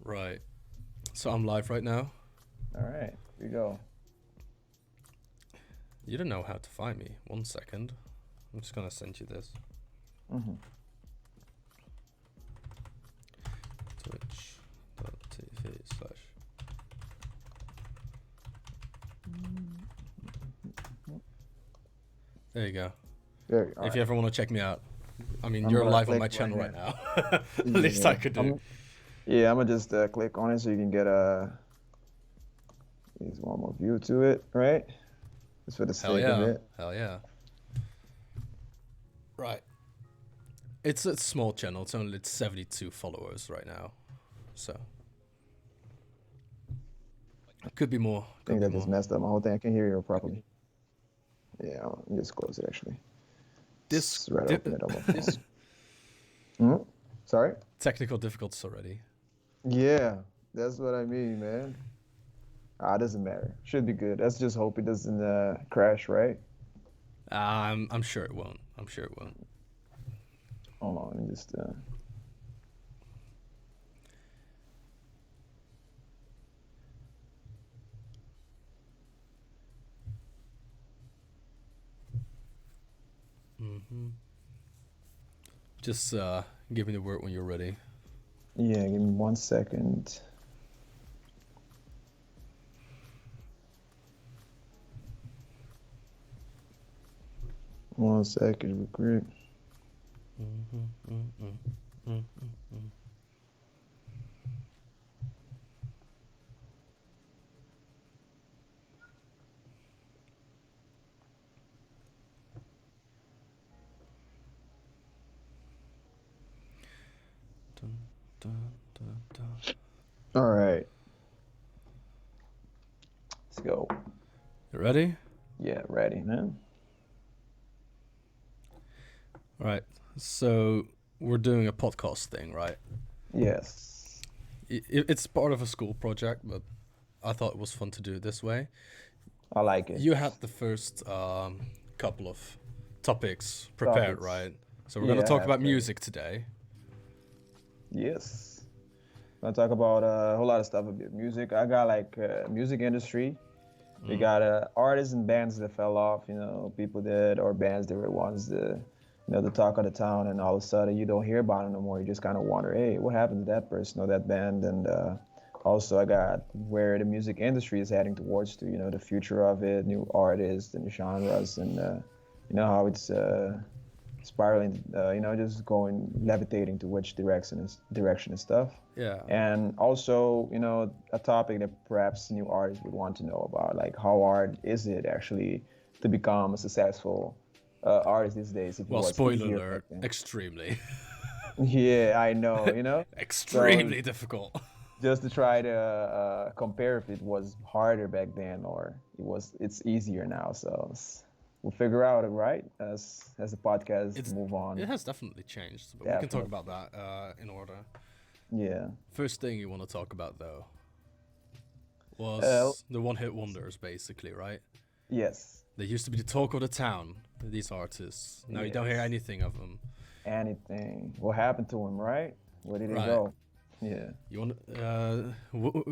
Right. So I'm live right now. All right, here we go. You don't know how to find me. 1 second. I'm just gonna send you this. Mm-hmm. Twitch.tv/. There you go. There, If you ever want to check me out. I mean, I'm you're gonna live on click my right channel here. right now. At least I could do. I'm gonna just click on it so you can get there's one more view to it, right? Just for the Hell sake of yeah. it. Hell yeah. Right. It's a small channel. It's 72 followers right now. So. Could be more. I think that just messed up my whole thing. I can't hear you properly. Yeah, I'll just close it actually. This right open it on my phone. Sorry? Technical difficulties already. Yeah, that's what I mean, man. Doesn't matter. Should be good. Let's just hope it doesn't crash, right? I'm sure it won't. I'm sure it won't. Hold on, let me just Just give me the word when you're ready. Yeah, give me 1 second. One second, real quick. All right. Let's go. You ready? Yeah, ready, man. All right. So we're doing a podcast thing, right? Yes. It's part of a school project, but I thought it was fun to do it this way. I like it. You had the first couple of topics prepared, right? So we're going to talk about music today. Yes. I'm going to talk about a whole lot of stuff about music. I got like music industry. We got artists and bands that fell off, people that, or bands that were once the talk of the town, and all of a sudden you don't hear about them no more. You just kind of wonder, hey, what happened to that person or that band? And also I got where the music industry is heading towards to, the future of it, new artists and genres, and how it's spiraling, just going levitating to which direction and stuff. Yeah. And also, a topic that perhaps new artists would want to know about, like how hard is it actually to become a successful artist these days? Well, spoiler alert, extremely. Yeah, I know, extremely difficult. Just to try to compare if it was harder back then or it's easier now. So we'll figure out it, right, as the podcast move on. It has definitely changed, but we can talk about that in order. Yeah. First thing you want to talk about, though, was the one-hit wonders, basically, right? Yes. They used to be the talk of the town, these artists. Now you don't hear anything of them. Anything. What happened to him, right? Where did he go? Yeah. You want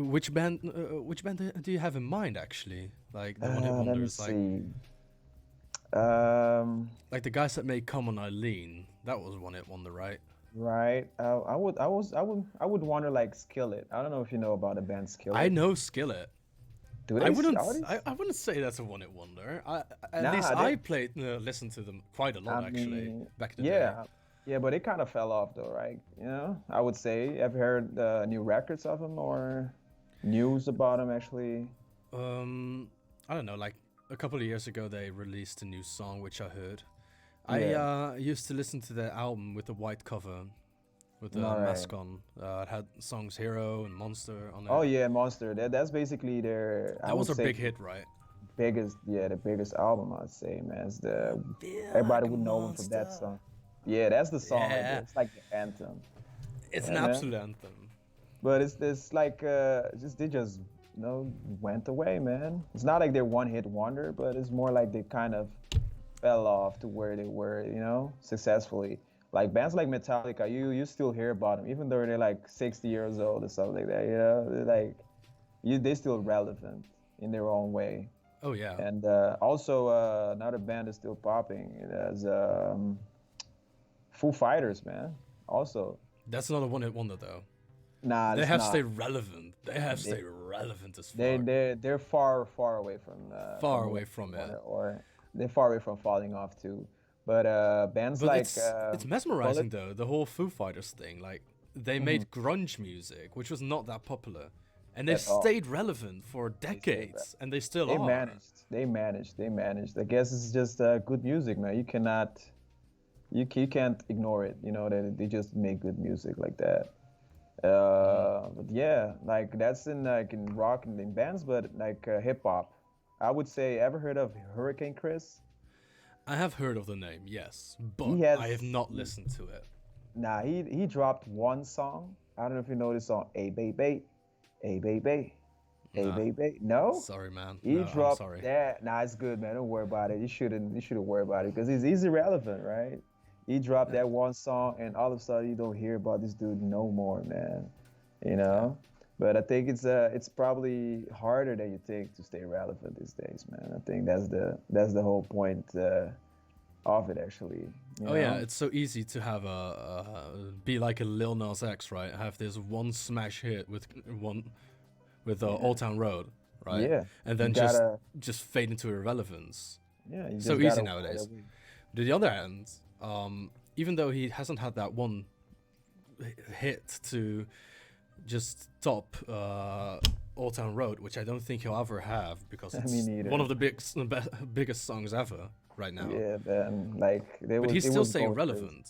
which band do you have in mind, actually? Like the one-hit wonders, let me see. Like the guys that made "Come On Eileen," that was one-hit wonder, right? Right. I would wonder like Skillet. I don't know if you know about the band Skillet. I know Skillet. Do they? I wouldn't say that's a one-hit wonder. At least I listened to them quite a lot actually back in the day. Yeah, but it kind of fell off though, right? I would say. Have you heard new records of them or news about them actually? I don't know. Like a couple of years ago, they released a new song which I heard. Yeah. I used to listen to their album with the white cover, with the mask on. It had songs "Hero" and "Monster" on it. Oh yeah, "Monster." That's basically their. That was a big hit, right? The biggest album, I'd say, man. It's everybody would know them for that song. Yeah, that's the song. Yeah. It's like the anthem. It's an absolute anthem. But it's like they just went away, man. It's not like they're one-hit wonder, but it's more like they kind of fell off to where they were, successfully. Like bands like Metallica, you still hear about them, even though they're like 60 years old or something like that. You know, they're like they still relevant in their own way. Oh yeah, And also another band is still popping. There's Foo Fighters, man. Also, that's not a one-hit wonder though. nah, They it's have not. stayed relevant. They have They stayed relevant as they fuck. they're far away Far from away one from it. or they're far away from falling off too. But bands But like it's Bullet. mesmerizing though, the whole Foo Fighters thing. Like they Mhm. made grunge music, which was not that popular, and they At all. stayed relevant for They stayed back. decades, and they still They are. managed. They managed. They managed. I guess it's just good music, man. You can't ignore it. You know that they just make good music like that. Mm. But yeah, like that's in like in rock and in bands, but like hip hop. I would say, ever heard of Hurricane Chris? I have heard of the name, yes, but He I have has not listened to it. nah. He dropped one song. I don't know if you know this song. A baby, a baby, a Nah, baby. No, sorry, man. he No, I'm dropped sorry. that. Nah, it's good, man. Don't worry about it. You shouldn't worry about it because he's irrelevant, right? He dropped Yeah, that one song, and all of a sudden you don't hear about this dude no more, man. You yeah. know. But I think it's probably harder than you think to stay relevant these days, man. I think that's the whole point of it, actually. You Oh yeah, know. it's so easy to have be like a Lil Nas X, right? Have this one smash hit with Yeah. Old Town Road, right? Yeah. And You then gotta. just fade into irrelevance. Yeah. You So just easy gotta ride nowadays. away. To the other hand, even though he hasn't had that one hit to just top Old Town Road, which I don't think he'll ever have because Me it's one neither. of the biggest sons ever right now. Yeah, man. Like But he's it still was staying going crazy. relevant.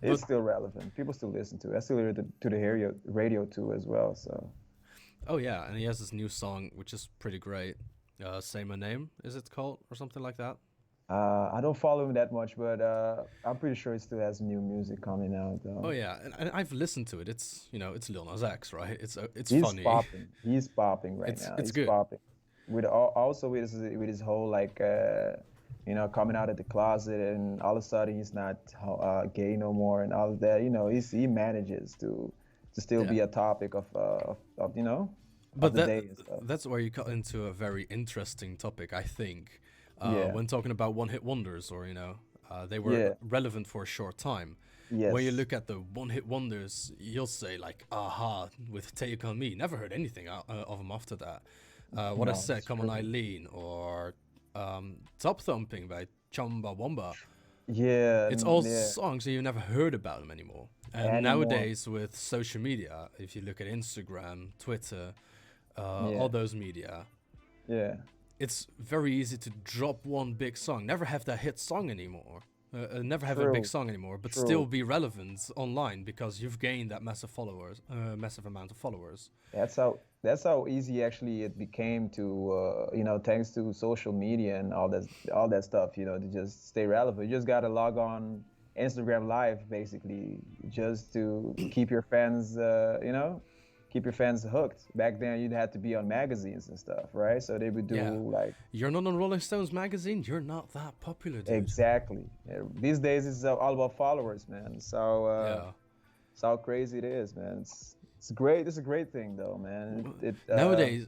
It's But still relevant. People still listen to it. I still hear it to the radio too as well. So oh yeah, and he has this new song which is pretty great. Say My Name, is it called, or something like that? I don't follow him that much, but I'm pretty sure he still has new music coming out Oh though. yeah, and I've listened to it. It's it's Lil Nas X, right? It's He's funny. popping. He's popping right It's now. it's He's good. popping. Also with his whole like coming out of the closet and all of a sudden he's not gay no more and all of that. He manages to still Yeah. be a topic of But of the day and stuff. that's where you got into a very interesting topic, I think, Yeah. when talking about one-hit wonders, or they were Yeah. relevant for a short time. When you Yes. look at the one-hit wonders, you'll say like, "Aha!" with "Take on Me." Never heard anything of them after that. What I No, said, it's "Come on, true. Eileen," or "Top Thumping" by Chumbawamba. Yeah. It's all Yeah. songs that you never heard about them anymore. And Anymore. nowadays, with social media, if you look at Instagram, Twitter, Yeah. all those media, Yeah. it's very easy to drop one big song, never have that hit song anymore, never have a big True. song anymore, but still True. be relevant online because you've gained that massive amount of followers. That's how easy actually it became to thanks to social media and all that stuff, to just stay relevant. You just gotta log on Instagram Live basically just to keep your fans hooked. Back then you'd have to be on magazines and stuff, right? So they would do Yeah, like you're not on Rolling Stones magazine, you're not that popular, dude. exactly. Yeah, these days it's all about followers, man. So Yeah. it's how crazy it is, man. It's great. It's a great thing though, man.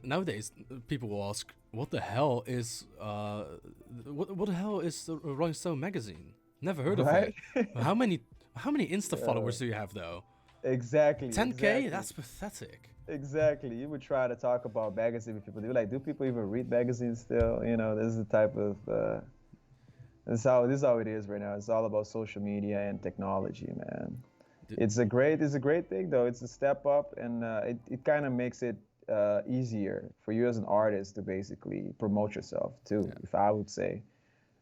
Nowadays, people will ask, "What the hell is what the hell is the Rolling Stone magazine? Never heard of right? it. How many Insta followers do you have though? Exactly, 10K? exactly, That's pathetic. exactly. You would try to talk about magazine with people. They're like, do people even read magazines still? This is the type of this is how it is right now. It's all about social media and technology, man. D- It's a great thing though. It's a step up, and it kind of makes it easier for you as an artist to basically promote yourself too, Yeah. if I would say.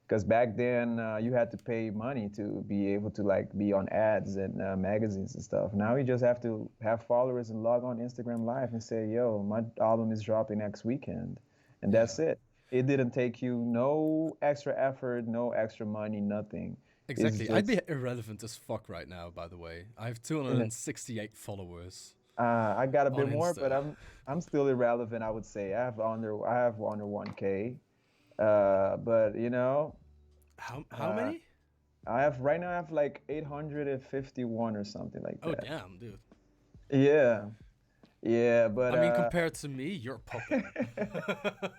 Because back then you had to pay money to be able to like be on ads and magazines and stuff. Now you just have to have followers and log on Instagram Live and say, "Yo, my album is dropping next weekend," and Yeah. that's it. It didn't take you no extra effort, no extra money, nothing. It's Exactly. I'd be just irrelevant as fuck right now, by the way. I have 268 followers I got a on bit more, but Insta. I'm still irrelevant. I would say I have under 1K, but How uh, many? I have right now. I have like 851 or something like Oh that. damn, dude. Yeah, yeah, but I mean, compared to me, you're popping.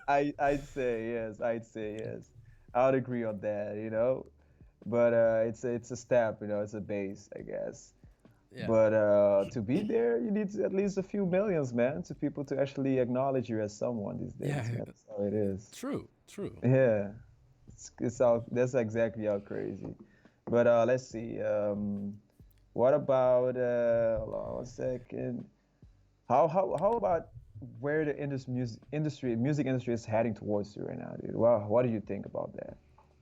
I'd say yes. I'd say yes. I would agree on that. But it's a step. It's a base, I guess. Yeah. But to be there, you need at least a few millions, man, to people to actually acknowledge you as someone these days, Yeah. man. That's how it is. True. True. Yeah, it's all that's exactly how crazy. But let's see. What about hold on one second. How about where the music industry is heading towards you right now, dude? Well, what do you think about that?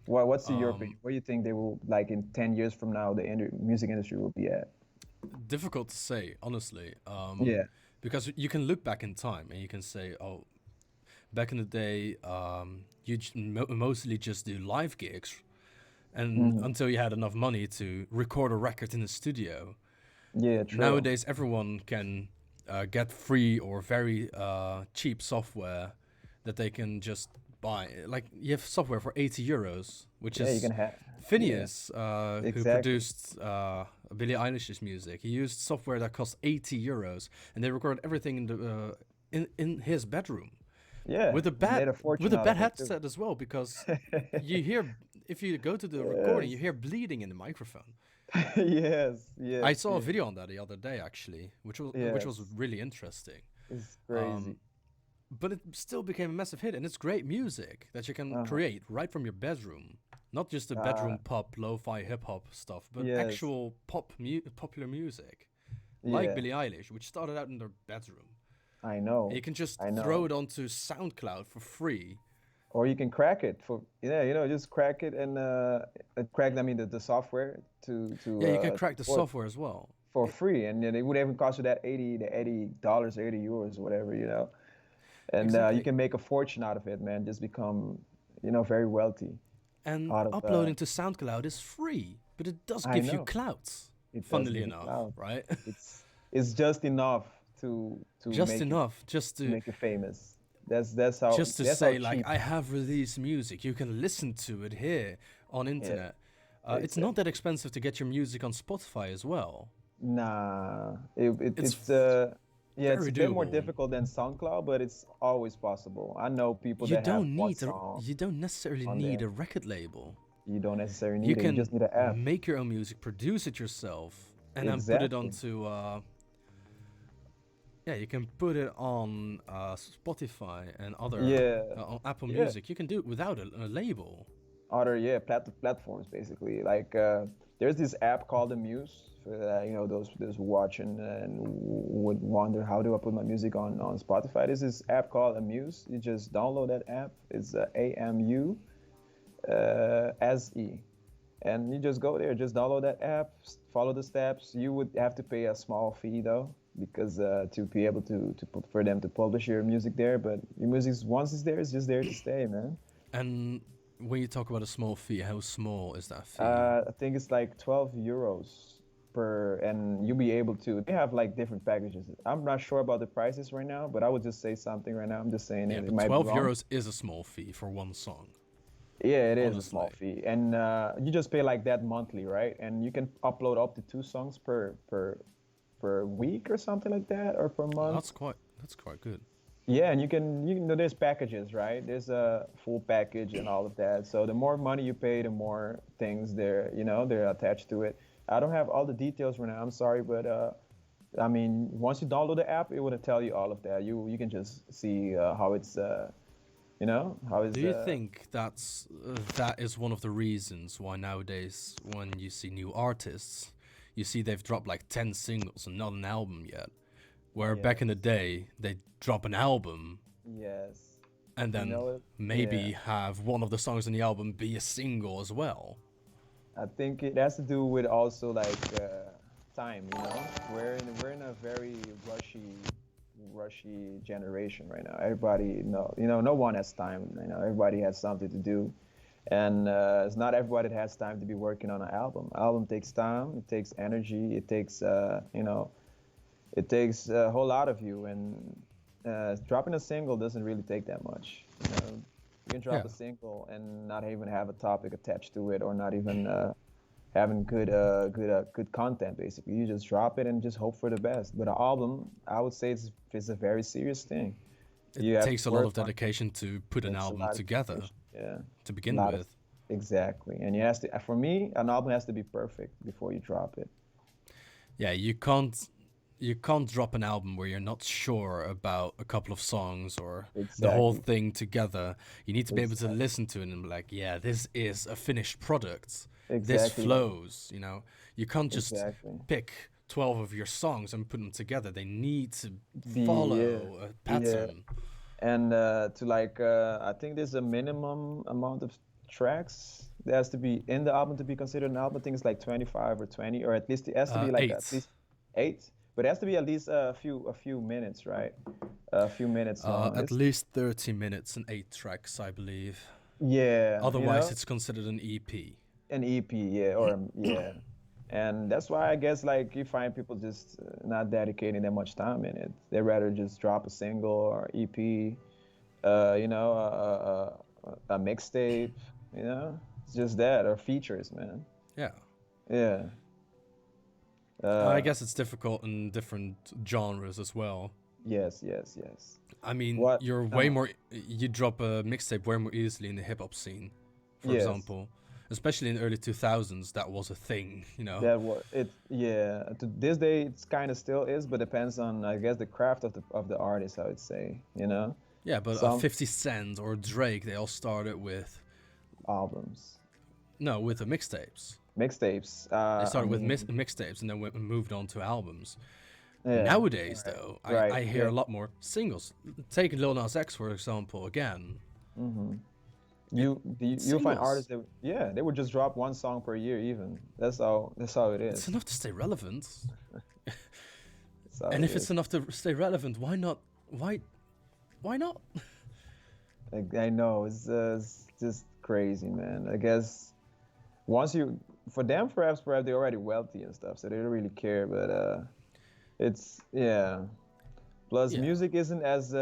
What's your opinion? Where do you think they will, like, in 10 years from now, the music industry will be at? Difficult to say, honestly. Yeah. Because you can look back in time and you can say, oh, back in the day, you mostly just do live gigs, and Hmm. until you had enough money to record a record in the studio. Yeah, true. Nowadays, everyone can get free or very cheap software that they can just buy. Like, you have software for 80 euros, which Yeah, you is can have. Yeah, Phineas, who exactly. produced Billie Eilish's music. He used software that cost 80 euros, and they recorded everything in his bedroom Yeah, with a he bad made a with fortune a out bad of it too. headset as well, because you hear, if you go to the recording, you Yes. hear bleeding in the microphone. Yes, I yes, saw a yes, video on that the other day, actually, which was yes. really interesting. It's crazy. Um, but it still became a massive hit, and it's great music that you can Uh-huh. create right from your bedroom. Not just the Uh, bedroom pop, lo-fi hip hop stuff, but yes. actual popular music, like Yeah, Billie Eilish, which started out in their bedroom. I And you know. can just I throw know. it onto SoundCloud for free. Or you can crack it for, yeah, just crack it and crack, I mean, the software Yeah, you can to crack the work software as well. for free, and then it would even cost you that 80 dollars, 80 euros, whatever, and you Exactly. can make a fortune out of it, man. Just become, very wealthy And out of uploading to SoundCloud is free, but it does I give you know clout, it does funnily give you enough, clout. right? It's just enough to Just make you enough, just to to make you famous. That's how say, like, cheap. I have released music, you can listen to it here on Yeah, internet. It's not exactly. that expensive to get your music on Spotify as well. Nah, It's yeah, it's very a bit more doable. difficult than SoundCloud, but it's always possible. I know people that have one song You don't necessarily on need there. a record label. You don't necessarily You need it. You can just need an app. make your own music, produce it yourself, and then put it Exactly. onto yeah, you can put it on Spotify and other Yeah, on Apple yeah. Music. You can do it without a label. Other, yeah, platforms basically. Like there's this app called the Muse for those watching and would wonder how do I put my music on Spotify. There's this app called Amuse. You just download that app. It's AMU SE, and you just go there, just download that app, follow the steps. You would have to pay a small fee though, because to be able to put for them to publish your music there. But your music, once it's there, it's just there to stay, man. And when you talk about a small fee, how small is that fee? I think it's like 12 euros per, and you'll be able to. They have like different packages. I'm not sure about the prices right now, but I would just say something right now. I'm just saying Yeah, it. It but might be 12 wrong. euros is a small fee for one song, Yeah, it is a small honestly. fee, and you just pay like that monthly, right? And you can upload up to 2 songs per week or something like that, or per month. That's quite good. Yeah, and you can there's packages, right? There's a full package and all of that. So the more money you pay, the more things they're attached to it. I don't have all the details right now. I'm sorry, but I mean, once you download the app, it would tell you all of that. You can just see how it's how Do is you think that is one of the reasons why nowadays, when you see new artists, you see they've dropped like 10 singles and not an album yet? Where back in the yes, day, they drop an album yes, and you then know it, maybe yeah. have one of the songs on the album be a single as well. I think it has to do with also like time. We're in a very rushy generation right now. Everybody, no one has time. Everybody has something to do, and it's not everybody that has time to be working on an album. Album takes time. It takes energy. It takes a whole lot of you, and dropping a single doesn't really take that much. You can drop Yeah. a single and not even have a topic attached to it, or not even having good content. Basically, you just drop it and just hope for the best. But an album, I would say, it's a very serious thing. It You have to takes a lot of work on. dedication to put an Takes a album lot of together dedication. Yeah, to a begin lot of with. exactly. And you has to. For me, an album has to be perfect before you drop it. Yeah, you can't drop an album where you're not sure about a couple of songs or the whole Exactly. thing together. You need to be able to Exactly. listen to it and be like, yeah, this is a finished product. This Exactly. flows, you know. You can't just Exactly. pick 12 of your songs and put them together. They need to Yeah. follow a Yeah. pattern. And to like, I think there's a minimum amount of tracks that has to be in the album to be considered an album. I think it's like 25 or 20, or at least it has to be like at 8. least 8. But it has to be at least a few minutes, right? A few minutes long. At least 30 minutes and 8 tracks, I believe. Yeah, Otherwise, it's considered an EP. an EP, yeah, or yeah. And that's why I guess like you find people just not dedicating that much time in it. They rather just drop a single or EP, a mixtape, it's just that or features, man. Yeah. Yeah. I Uh, guess it's difficult in different genres as well. yes, yes, yes. I mean, What? you drop a mixtape way more easily in the hip hop scene, for Yes. example. Especially in the early 2000s, that was a thing, you know? That was it. Yeah. To this day, it's kind of still is, but depends on I guess the craft of the artist. I would say, Yeah, but some 50 Cent or Drake, they all started with, albums, with the mixtapes. mixtapes. They I started with mean, mixtapes and then moved on to albums. yeah. Nowadays, though, Right. I hear Yeah. a lot more singles. Take Lil Nas X, for example, again. hmm It, You'll find singles. artists that they would just drop one song per year even. That's how it It's is. enough to stay relevant. That's how And it if it's is. enough to stay relevant, why not? Why not? I know it's just crazy, man. I guess once you for them perhaps they're already wealthy and stuff, so they don't really care. But it's yeah. Plus, Yeah. music isn't as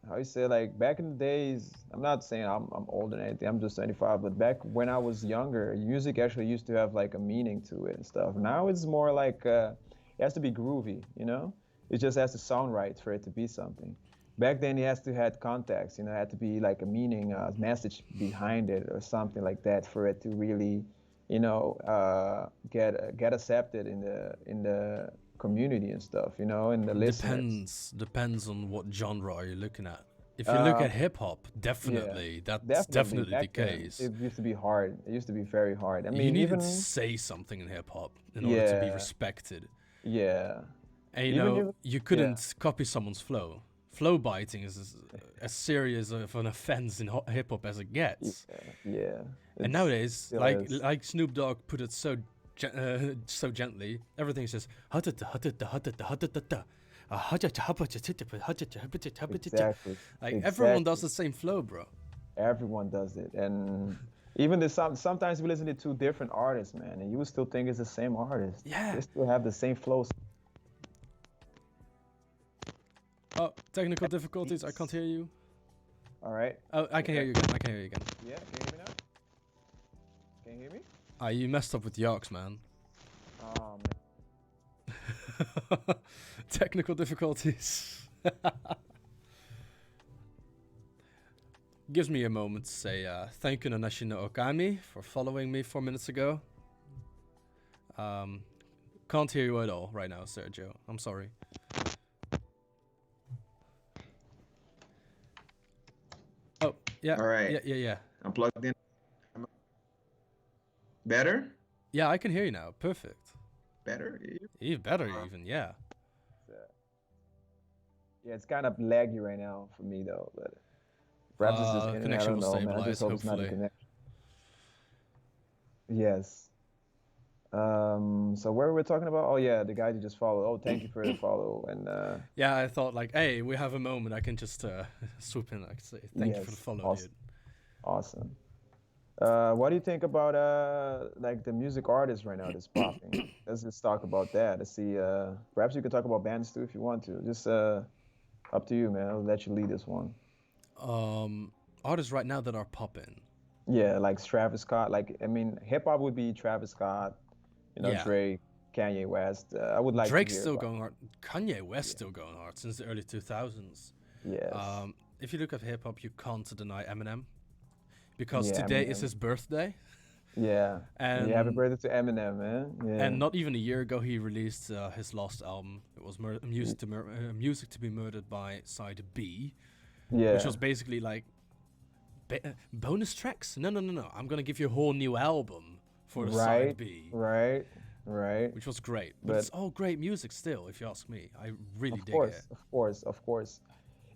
how you say like back in the days. I'm not saying I'm old or anything. I'm just 25. But back when I was younger, music actually used to have like a meaning to it and stuff. Now it's more like it has to be groovy, It just has to sound right for it to be something. Back then, it has to had context, it had to be like a meaning, a message behind it, or something like that for it to really, get accepted in the community and stuff, and the listeners. Depends on what genre are you looking at. If you look Uh, at hip hop, yeah, definitely that's definitely. definitely the Back then, case. it used to be hard. It used to be very hard. I You mean, needed to even say something in hip hop in order to be yeah, respected. yeah, And even you yeah, couldn't copy someone's flow. Flow biting is as serious of an offense in hip hop as it yeah, gets. yeah. And It nowadays, still like is. Snoop Dogg put it so gently, everything's just Exactly, like everyone does exactly. the same flow, bro. Everyone does it, and even sometimes we listen to two different artists, man, and you would still think it's the same artist. Yeah. They still have the same flows, Oh, technical difficulties. I can't beats. hear you. All right. Oh, I can hear Okay. you again. I can hear you again. Yeah. Can you hear me now? Can you hear me? Ah, you messed up with Yarks, man. Oh Technical difficulties. Gives me a moment to say thank you, Nanashi no Okami, for following me 4 minutes ago. Can't hear you at all right now, Sergio. I'm sorry. Oh, yeah, All right. yeah. I'm plugged in. Better? Yeah, I can hear you now. Perfect. Better? Even better, even, yeah. Yeah, it's kind of laggy right now for me though, but perhaps it's just internet. I Connection don't will know, man. I just stabilize, hope it's not the hopefully. connection. Yes. So where were we talking about? Oh yeah, the guy you just followed. Oh, thank you for the follow. And Yeah, I thought like, hey, we have a moment. I can just swoop in, like say, thank you for the yes, follow, awesome, dude. awesome. What do you think about like the music artists right now that's popping? Let's just talk about that. Let's see. Perhaps you could talk about bands too if you want to. Just up to you, man. I'll let you lead this one. Artists right now that are popping. Yeah, like Travis Scott. Like I mean, hip hop would be Travis Scott, Yeah. Drake, Kanye West. I would like to Drake's hear still about. going hard. Kanye West Yeah. still going hard since the early 2000s. Yes. If you look at hip hop, you can't deny Eminem because Yeah, today is Eminem. his birthday, Yeah. Yeah, happy and birthday to Eminem, man. Yeah. not even a year ago he released his last album. It was Music to Be Murdered by Side B, which Yeah. was basically like bonus tracks. No. I'm gonna give you a whole new album for the Side Right. B, Right. Right. which was great. But But it's all great music still, if you ask me. I really of dig it. course, of course, of course.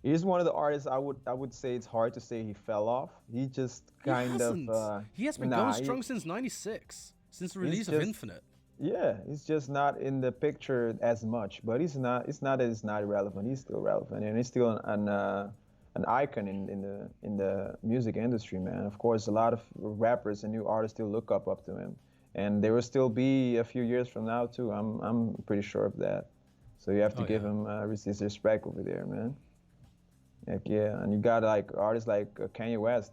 He's one of the artists I would say it's hard to say he fell off. He just He kind of hasn't. He has been going nah, strong since '96, since the he's release of just Infinite. yeah, he's just not in the picture as much. But he's not. It's not that he's not relevant. He's still relevant, and he's still an icon in the music industry, man. Of course, a lot of rappers and new artists still look up to him, and there will still be a few years from now too. I'm pretty sure of that. So you have to Oh give yeah, him his respect over there, man. Heck yeah, and you got like artists like Kanye West.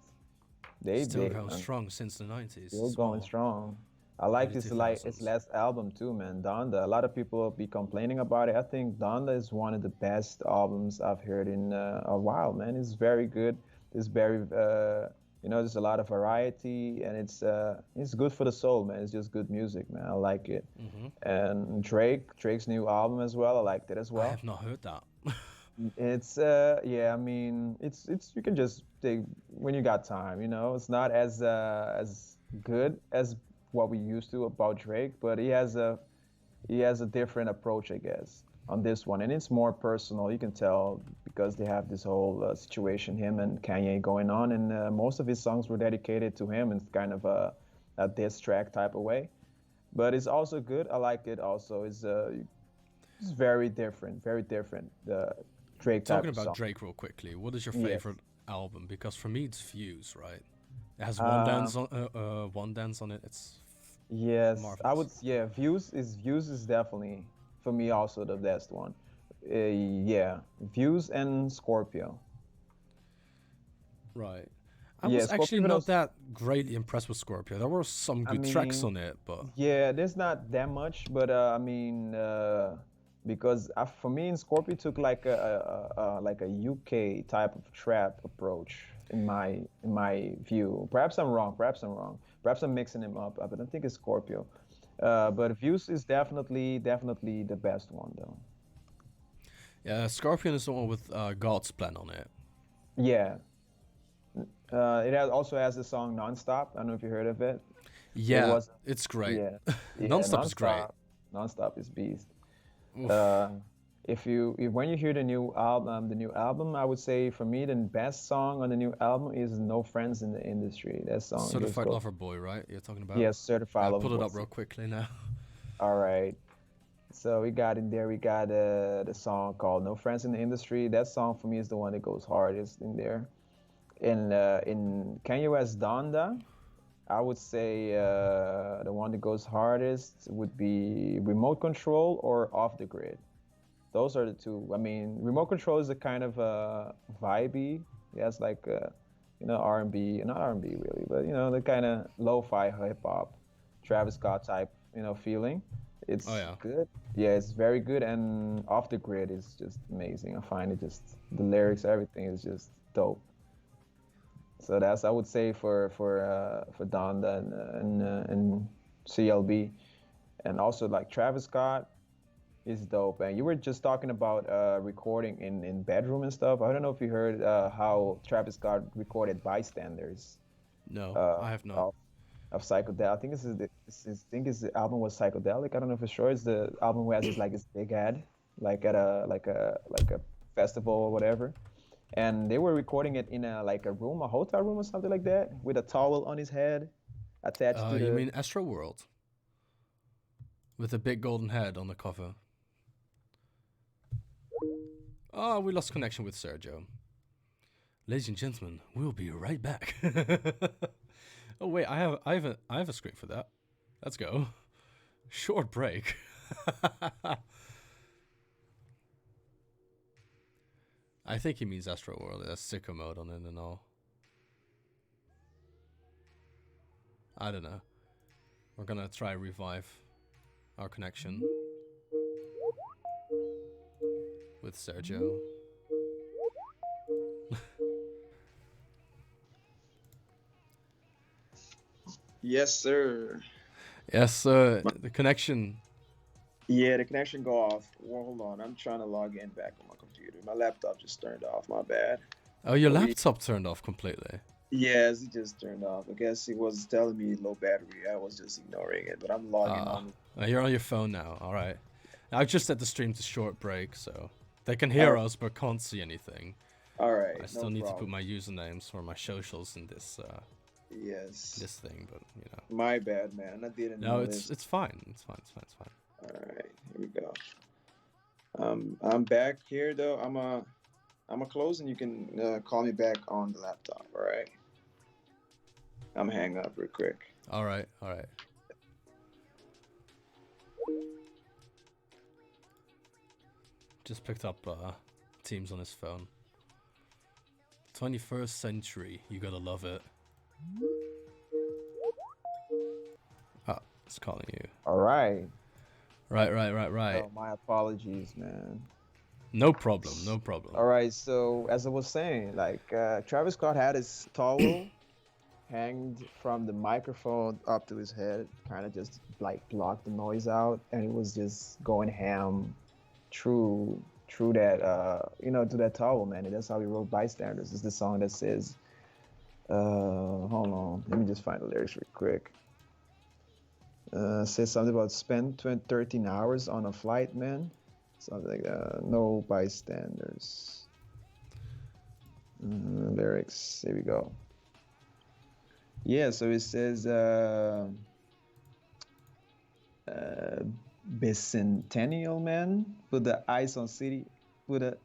They still they going strong since the '90s still as going well, strong. I like early his 2000s. last album too, man. Donda. A lot of people be complaining about it. I think Donda is one of the best albums I've heard in a while, man. It's very good. It's very there's a lot of variety, and it's good for the soul, man. It's just good music, man. I like it. Hmm. And Drake's new album as well. I liked it as I well. have not heard that. It's yeah, I mean, it's you can just take when you got time, It's not as good as what we used to about Drake, but he has a different approach, I guess, on this one, and it's more personal. You can tell because they have this whole situation, him and Kanye going on, and most of his songs were dedicated to him in kind of a diss track type of way. But it's also good. I like it. Also, it's very different, very different. The Drake type Talking of about song. Drake real quickly, what is your Yes. favorite album? Because for me, it's Fuse, right? It has Uh, one dance on it. It's yes. marvelous. Yeah. Views is definitely for me also the best one. Yeah. Views and Scorpio. Right. I Yeah, was Scorpio actually even not though that greatly impressed with Scorpio. There were some I good tracks mean, on it, but yeah, there's not that much, but I mean, because for me, in Scorpio took like a UK type of trap approach in my view. Perhaps I'm wrong. Perhaps I'm wrong. Perhaps I'm mixing them up. But I think it's Scorpio. But Views is definitely the best one though. yeah, Scorpion is the one with God's Plan on it. Yeah. It also has the song Nonstop. I don't know if you heard of it. It Yeah, was it's great. yeah, yeah, Nonstop is great. Nonstop is beast. Oof. Uh, if when you hear the new album, I would say for me the best song on the new album is "No Friends in the Industry." That song just Certified goes, Lover Boy, right? You're talking about? yes, certified I lover pulled it boy. up real quickly now. All right, so we got in there. We got the song called "No Friends in the Industry." That song for me is the one that goes hardest in there. In Kanye West Donda, I would say the one that goes hardest would be Remote Control or Off the Grid. Those are the two. I mean, Remote Control is a kind of vibey. It has like R&B, not R&B really, but the kind of lo-fi hip hop, Travis Scott type feeling. Oh It's yeah. good. Yeah, it's very good. And Off the Grid is just amazing. I find it just the lyrics, everything is just dope. So that's I would say for Donda and CLB, and also like Travis Scott is dope. And you were just talking about recording in bedroom and stuff. I don't know if you heard how Travis Scott recorded "Bystanders" No, uh, I have not. of psychedelic. I think the album was psychedelic. I don't know for sure. It's the album where has like his big head, like at a festival or whatever. And they were recording it in a room, a hotel room or something like that, with a towel on his head attached to You the. mean Astro World with a big golden head on the cover? Oh, we lost connection with Sergio. Ladies and gentlemen, we'll be right back. Oh wait, I have a screen for that. Let's go. Short break. I think he means Astro World. It has sicko mode on it and all. I don't know. We're gonna try revive our connection with Sergio. Yes, sir. Yes, sir. The connection. Yeah, the connection go off. Well, hold on. I'm trying to log in back on my computer. My laptop just turned off. My bad. Oh, your laptop turned off completely. Yes, it just turned off. I guess it was telling me low battery. I was just ignoring it, but I'm logging on. You're on your phone now. All right. I've just set the stream to short break, so they can hear us but can't see anything. All right. I still need to put my usernames or my socials in this. This thing, but you know. My bad, man. I didn't know. No, it's fine. It's fine. All right, here we go. I'm back here though. I'm a close, and you can call me back on the laptop. All right. I'm hang up real quick. All right. Just picked up Teams on his phone. 21st century, you gotta love it. Ah, it's calling you. All right. Right. Oh, my apologies, man. No problem. All right, so as I was saying, like Travis Scott had his towel hanged from the microphone up to his head, kind of just like blocked the noise out, and he was just going ham through that to that towel, man. And that's how he wrote Bystanders. It's the song that says hold on, let me just find the lyrics real quick. Says something about spend 13 hours on a flight, man. Something like that. No bystanders. Lyrics. Here we go. Yeah, so it says bicentennial man put the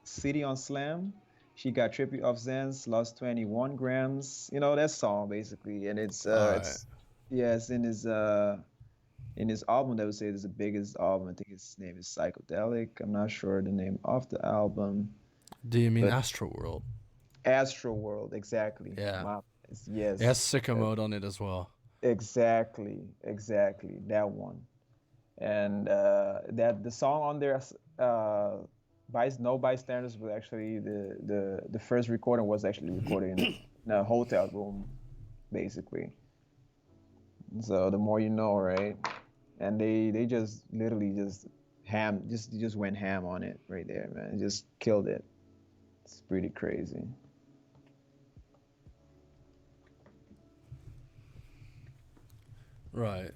city on slam. She got trippy off Zens, lost 21 grams. You know that song basically, and it's in his album that would say it's the biggest album. I think its name is Psychedelic. I'm not sure the name of the album. Do you mean Astroworld? Astroworld, exactly. Yeah. Yes. It has sicko mode on it as well. Exactly. That one. And that the song on there, No Bystanders, was actually the first recording was actually recorded in a hotel room, basically. So the more you know, right? And they just literally just went ham on it right there, man. Just killed it. It's pretty crazy. Right.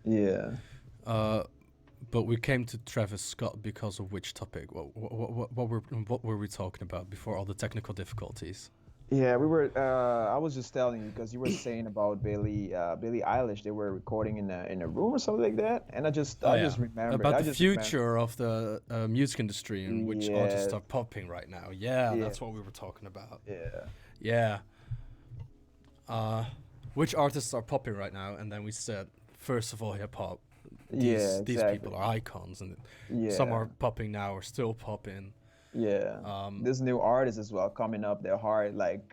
Yeah. But we came to Travis Scott because of which topic? What were we talking about before all the technical difficulties? Yeah, we were. I was just telling you because you were saying about Billie Eilish. They were recording in a room or something like that, and I just remembered about the future of the music industry and which artists are popping right now. Yeah, that's what we were talking about. Yeah. Which artists are popping right now? And then we said, first of all, hip hop. These people are icons, and some are popping now or still popping. Yeah. There's new artists as well coming up. They're hard, like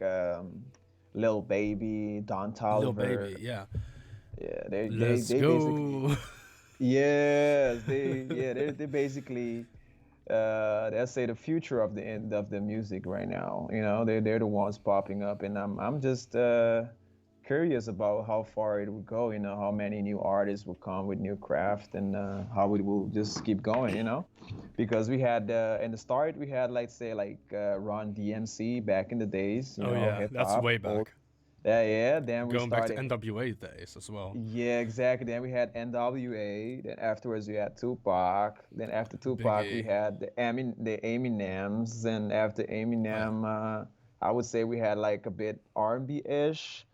Lil Baby, Don Toliver. Lil Baby, yeah. Yeah, they go. Basically, yes, they basically let's say the future of the end of the music right now. You know, they're the ones popping up, and I'm just curious about how far it will go. You know, how many new artists will come with new craft, and how it will just keep going. You know, because we had in the start we had Run DMC back in the days. You know, hip-hop, that's way back. Then we going started back to NWA days as well. Yeah, exactly. Then we had NWA. Then afterwards we had Tupac. Then after Tupac we had the Eminems. And after Eminem, I would say we had like a bit R&B-ish.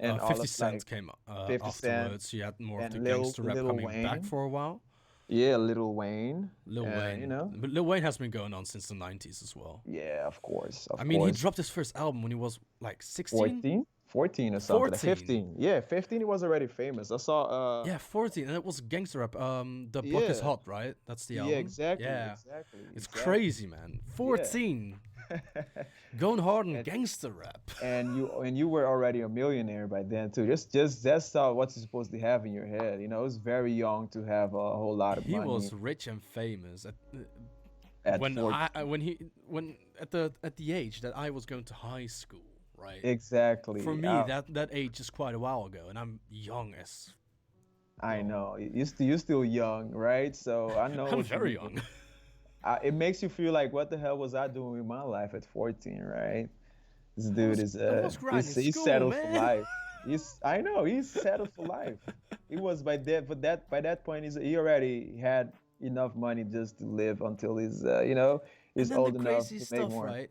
And 50 Cent came afterwards. You had more of the gangster rap coming back for a while. Yeah, Lil Wayne. You know, but Lil Wayne has been going on since the 90s as well. Yeah, of course. I mean, he dropped his first album when he was like 16? 14 or something. 15. Yeah, 15 he was already famous. I saw 14, and it was gangster rap. The Block is Hot, right? That's the album. Yeah, exactly. Yeah. Exactly. It's crazy, man. 14. Going hard on and, gangster rap. and you were already a millionaire by then too. Just that's what you're supposed to have in your head. It was very young to have a whole lot of He money was rich and famous at 14. when at the age that I was going to high school, right? For Exactly. me, that age is quite a while ago, and I'm young as I well. know. You're still young, right? So I know I'm what you very mean. young. It makes you feel like, what the hell was I doing with my life at 14, right? This I dude was is I was grinding he's school, settled for man. life. I know he's settled for life. He was by that point he already had enough money just to live until And he's then the old enough crazy to make stuff, more. right?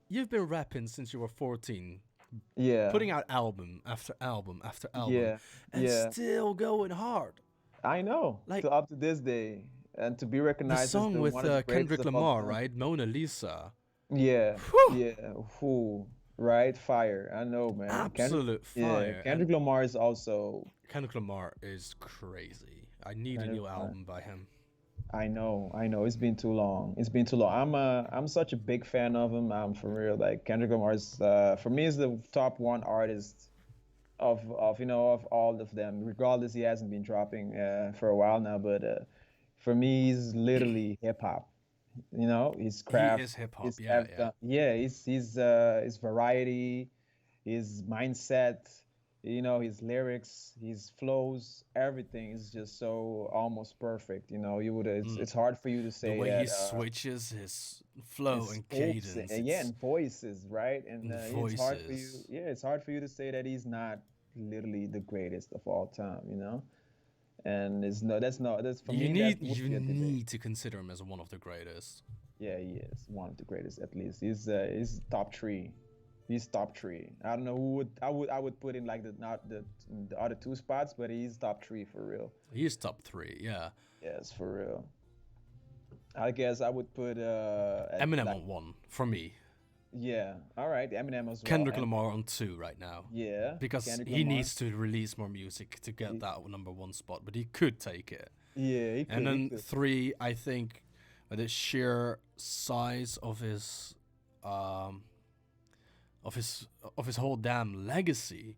You've been rapping since you were 14, Yeah, putting out album after album after album, yeah, and yeah. still going hard. I know. Like To up to this day, and to be the recognized as song the with one of the greatest Kendrick of all Lamar, time. right? Mona Lisa. Yeah, Whew! yeah. Who? Right? Fire. I know, man. Absolute fire. And Kendrick Lamar is also Kendrick Lamar is crazy. I need a Kendrick new Lamar. album by him. I know. It's been too long. It's been too long. I'm such a big fan of him. I'm for real. Like Kendrick Lamar is for me is the top one artist of all of them. Regardless, he hasn't been dropping for a while now, but for me, he's literally hip hop. His He craft, is hip hop. his Yeah, yeah. everything. Yeah, his variety, his mindset, his lyrics, his flows, everything is just so almost perfect. You would it's Mm. hard for you to The say way he that switches his flow his and hopes cadence, yeah, it's and voices, right? And it's hard for you, voices. yeah, it's hard for you to say that he's not literally the greatest of all time. And it's no, that's for me that would You be a debate. need to consider him as one of the greatest. Yeah, he is one of the greatest. At least he's top three. He's top three. I don't know who I would put in like the other two spots, but he's top three for real. He's top three. Yeah. Yes, for real. I guess I would put at Eminem like, on one for me. yeah. All right, Eminem as well. Kendrick Lamar on two right now. Yeah, Because Kendrick he Lamar. needs to release more music to get He- that number one spot, but he could take it. yeah, he And could. He then could. three, I think, with the sheer size um, of his whole damn legacy,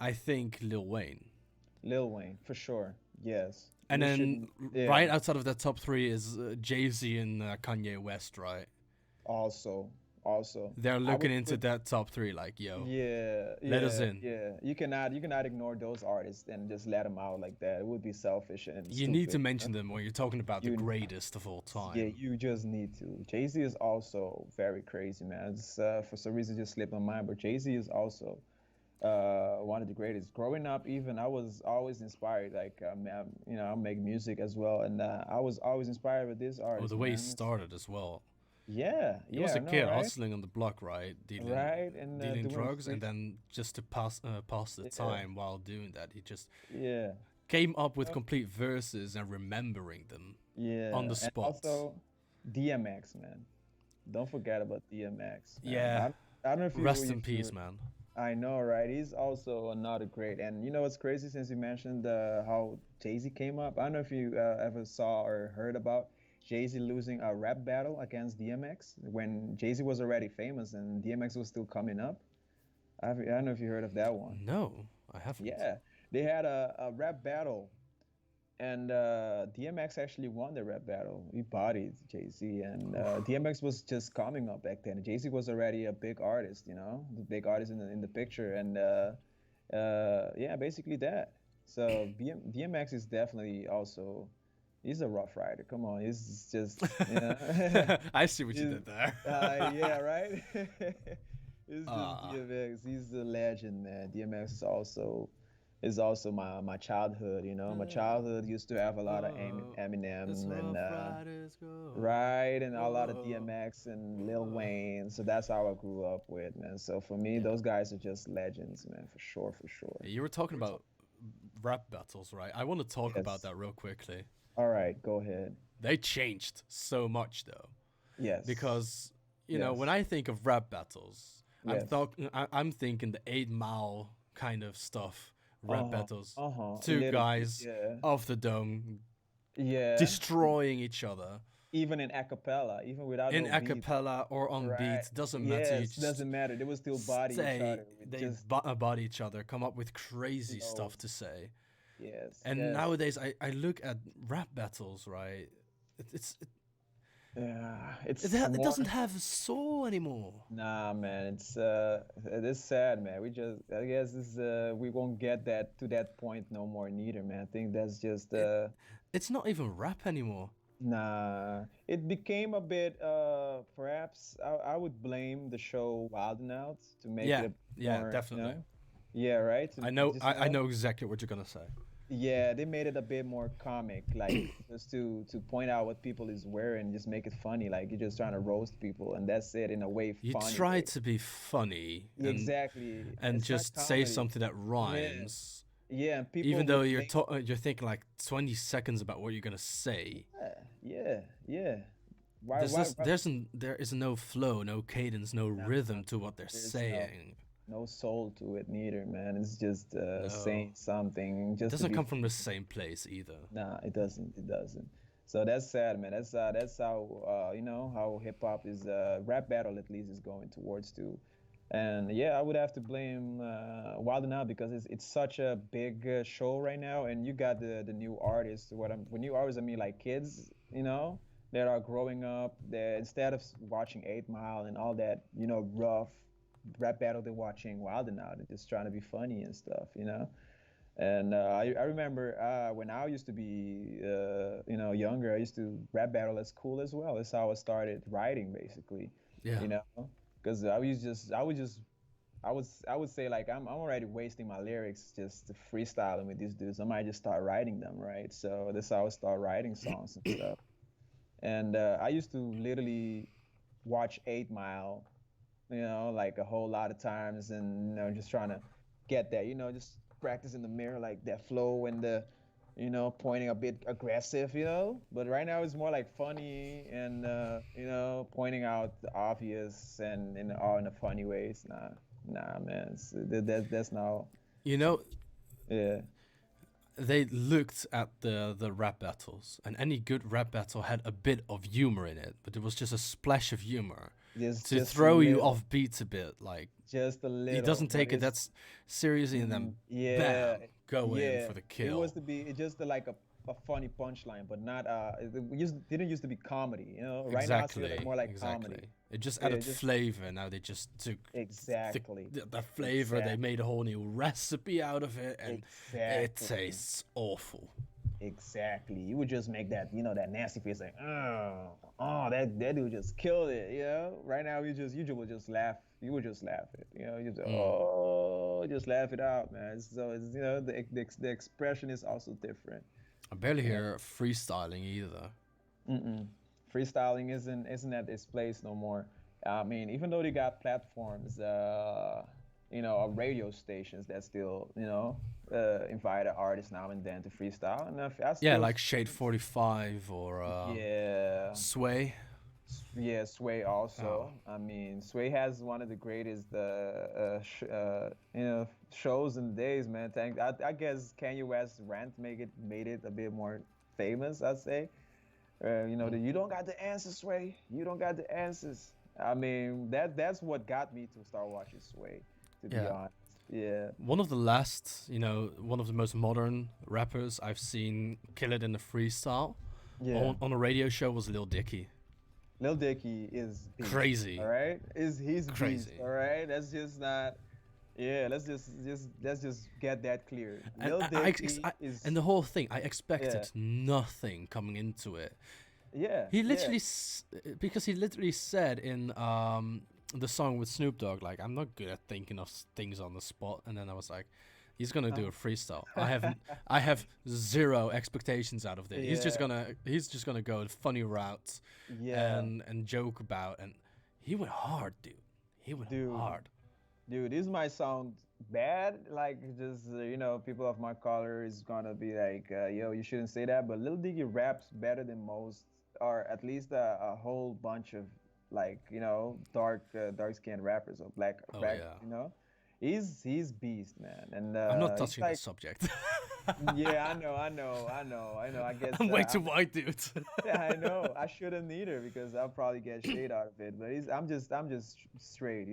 I think Lil Wayne. Lil Wayne for sure. Yes. And We then shouldn't. Yeah. right outside of that top three is Jay-Z and Kanye West, right? Also, also, They're I looking would into put. that top three like, yo, Yeah, let us yeah, in. yeah. You cannot ignore those artists and just let them out like that. It would be selfish and You need to stupid. mention them when you're talking about the You, greatest of all yeah, time. you just need to. Jay-Z is also very crazy, man. It's, for some reason, just slipped my mind, but Jay-Z is also one of the greatest. Growing up, even I was always inspired. Like, I make music as well, and I was always inspired with this Oh, artist, the way he man. started as well. Yeah, He was yeah, a I know, kid right? hustling on the block, right? Right, and Dealing doing drugs, and freaks. then just to pass the Yeah, time while doing that, he just yeah. came up with complete verses and remembering them on Yeah, the and spot. also DMX, man. Don't forget about DMX, man. Yeah, I don't know if rest in if you. peace, man. I know, right? He's also another great. And you know what's crazy since you mentioned how Jay-Z came up? I don't know if you ever saw or heard about Jay-Z losing a rap battle against DMX when Jay-Z was already famous and DMX was still coming up. I don't know if you heard of that one. No, I haven't. Yeah, they had a rap battle and DMX actually won the rap battle. He bodied Jay Z, and DMX was just coming up back then. Jay Z was already a big artist, the big artist in the picture, and yeah, basically that. So DMX is definitely also he's a rough rider. Come on, he's just I see what you he's, did there. yeah, right. It's just Ah, DMX. He's a legend, man. DMX is also my childhood. My childhood used to have a lot of oh, it's Eminem and Rough Riders go. right, and a lot of Whoa. DMX and Lil Wayne. So that's how I grew up with, man. So for me, Yeah. those guys are just legends, man, for sure, for sure. You were talking about rap battles, right? I want to talk about Yes. that real quickly. All right, go ahead. They changed so much though, Yes, because when yes, I think of rap battles, yes. I'm thinking the 8 Mile kind of stuff. Uh Rap huh. battles, Uh huh. A two little bit. guys Yeah. off the dome Yeah. destroying each other. even in a cappella, even without In no a beat. cappella or on Right. beat, doesn't matter. You Yes, just doesn't matter. They will still body each say other with they just about each other, come up with crazy stuff to flows. say. Yes, And yes. nowadays, I look at rap battles, right? Yeah, It doesn't have a soul anymore. nah, man. It is sad, man. I guess this we won't get that to that point no more neither, man. I think that's just It it's not even rap anymore. nah. It became a bit perhaps I would blame the show Wild 'N Out to make it Yeah, a bit yeah, more, definitely. yeah, right. Just I know exactly what you're gonna say. yeah, they made it a bit more comic, like just to point out what people is wearing, just make it funny. Like you're just trying to roast people, and that's it in a way You funny try way. to be funny Exactly. and It's not just say comedy. something that Yeah. rhymes, Yeah, and even people though would think, you're thinking like 20 seconds about what you're gonna say. yeah, yeah, yeah. Why? There is no flow, no cadence, no Nah, rhythm to what they're there's saying. no soul to it neither, man. It's just saying No, something it just to doesn't be come from the funny. same place either. Nah, it doesn't. It doesn't. So that's sad, man. That's how how hip hop is rap battle at least is going towards too. And yeah, I would have to blame Wild 'N Out because it's such a big show right now, and you got the new artists. When new artists, I mean like kids, that are growing up. They instead of watching 8 Mile and all that, rough rap battle, they're watching Wild 'N Out. They're just trying to be funny and stuff. And I remember when I used to be, younger, I used to rap battle at school as well. That's how I started writing, basically, Yeah. you know, because I would say like I'm already wasting my lyrics just freestyling with these dudes. I might just start writing them, right? So that's how I start writing songs and stuff. And I used to literally watch 8 Mile, like a whole lot of times, and just trying to get that, just practice in the mirror, like that flow and the, pointing a bit aggressive. But right now it's more like funny and pointing out the obvious and all in a funny ways. Nah, man, that's now, You know, yeah, they looked at the rap battles, and any good rap battle had a bit of humor in it, but it was just a splash of humor to just a throw you little, off beat a bit. Like just a he little, doesn't but take it it's that's seriously, and then Yeah, bam, go in yeah. for the It was kill. to be it just like a funny punchline, but not didn't used to be comedy. Right now I see it like Exactly, more like comedy. exactly. It just Yeah, added just flavor. Now they just took exactly, the flavor. They exactly, made a whole new recipe out of it, and it exactly, tastes awful. exactly. You would just make that nasty face like, oh, that dude just killed it. Right now you would just laugh. You would just laugh it. You just Mm. just laugh it out, man. So it's the expression is also different. I barely Yeah. hear freestyling either. Mm-mm. Freestyling isn't at its place no more. I mean, even though they got platforms, or radio stations that still, invite an artist now and then to freestyle, and I Yeah, still, like Shade 45 or yeah, Sway. yeah, Sway Oh, also. I mean, Sway has one of the greatest, shows in the days, man. I guess Kanye West's rant made it a bit more famous, I'd say. You don't got the answers, Sway. You don't got the answers. I mean, that's what got me to start watching Sway, to be yeah. honest. Yeah, One of the last, one of the most modern rappers I've seen kill it in the freestyle yeah. on a radio show was Lil Dicky. Lil Dicky is beast. All Crazy, right, is he's beast. crazy. All right, that's just not. Yeah, let's just get that clear. And Lil Dicky and is, the whole thing, I yeah, expected nothing coming into it. yeah, He yeah. literally, because he literally said in the song with Snoop Dogg, like, I'm not good at thinking of things on the spot. And then I was like, he's gonna do a freestyle. I have zero expectations out of it. Yeah, He's just gonna go a funny route yeah, and joke about. And he went hard, dude. He went dude. hard. Dude, this might sound bad, like just people of my color is gonna be like, yo, you shouldn't say that. But Lil Dicky raps better than most, or at least a whole bunch of like dark skinned rappers or black Oh black. yeah. he's beast, man, and I'm not he's touching this like, subject. yeah, I know. I guess I'm way too white, dude. yeah, I know. I shouldn't either because I'll probably get shade out of it. But I'm just straight,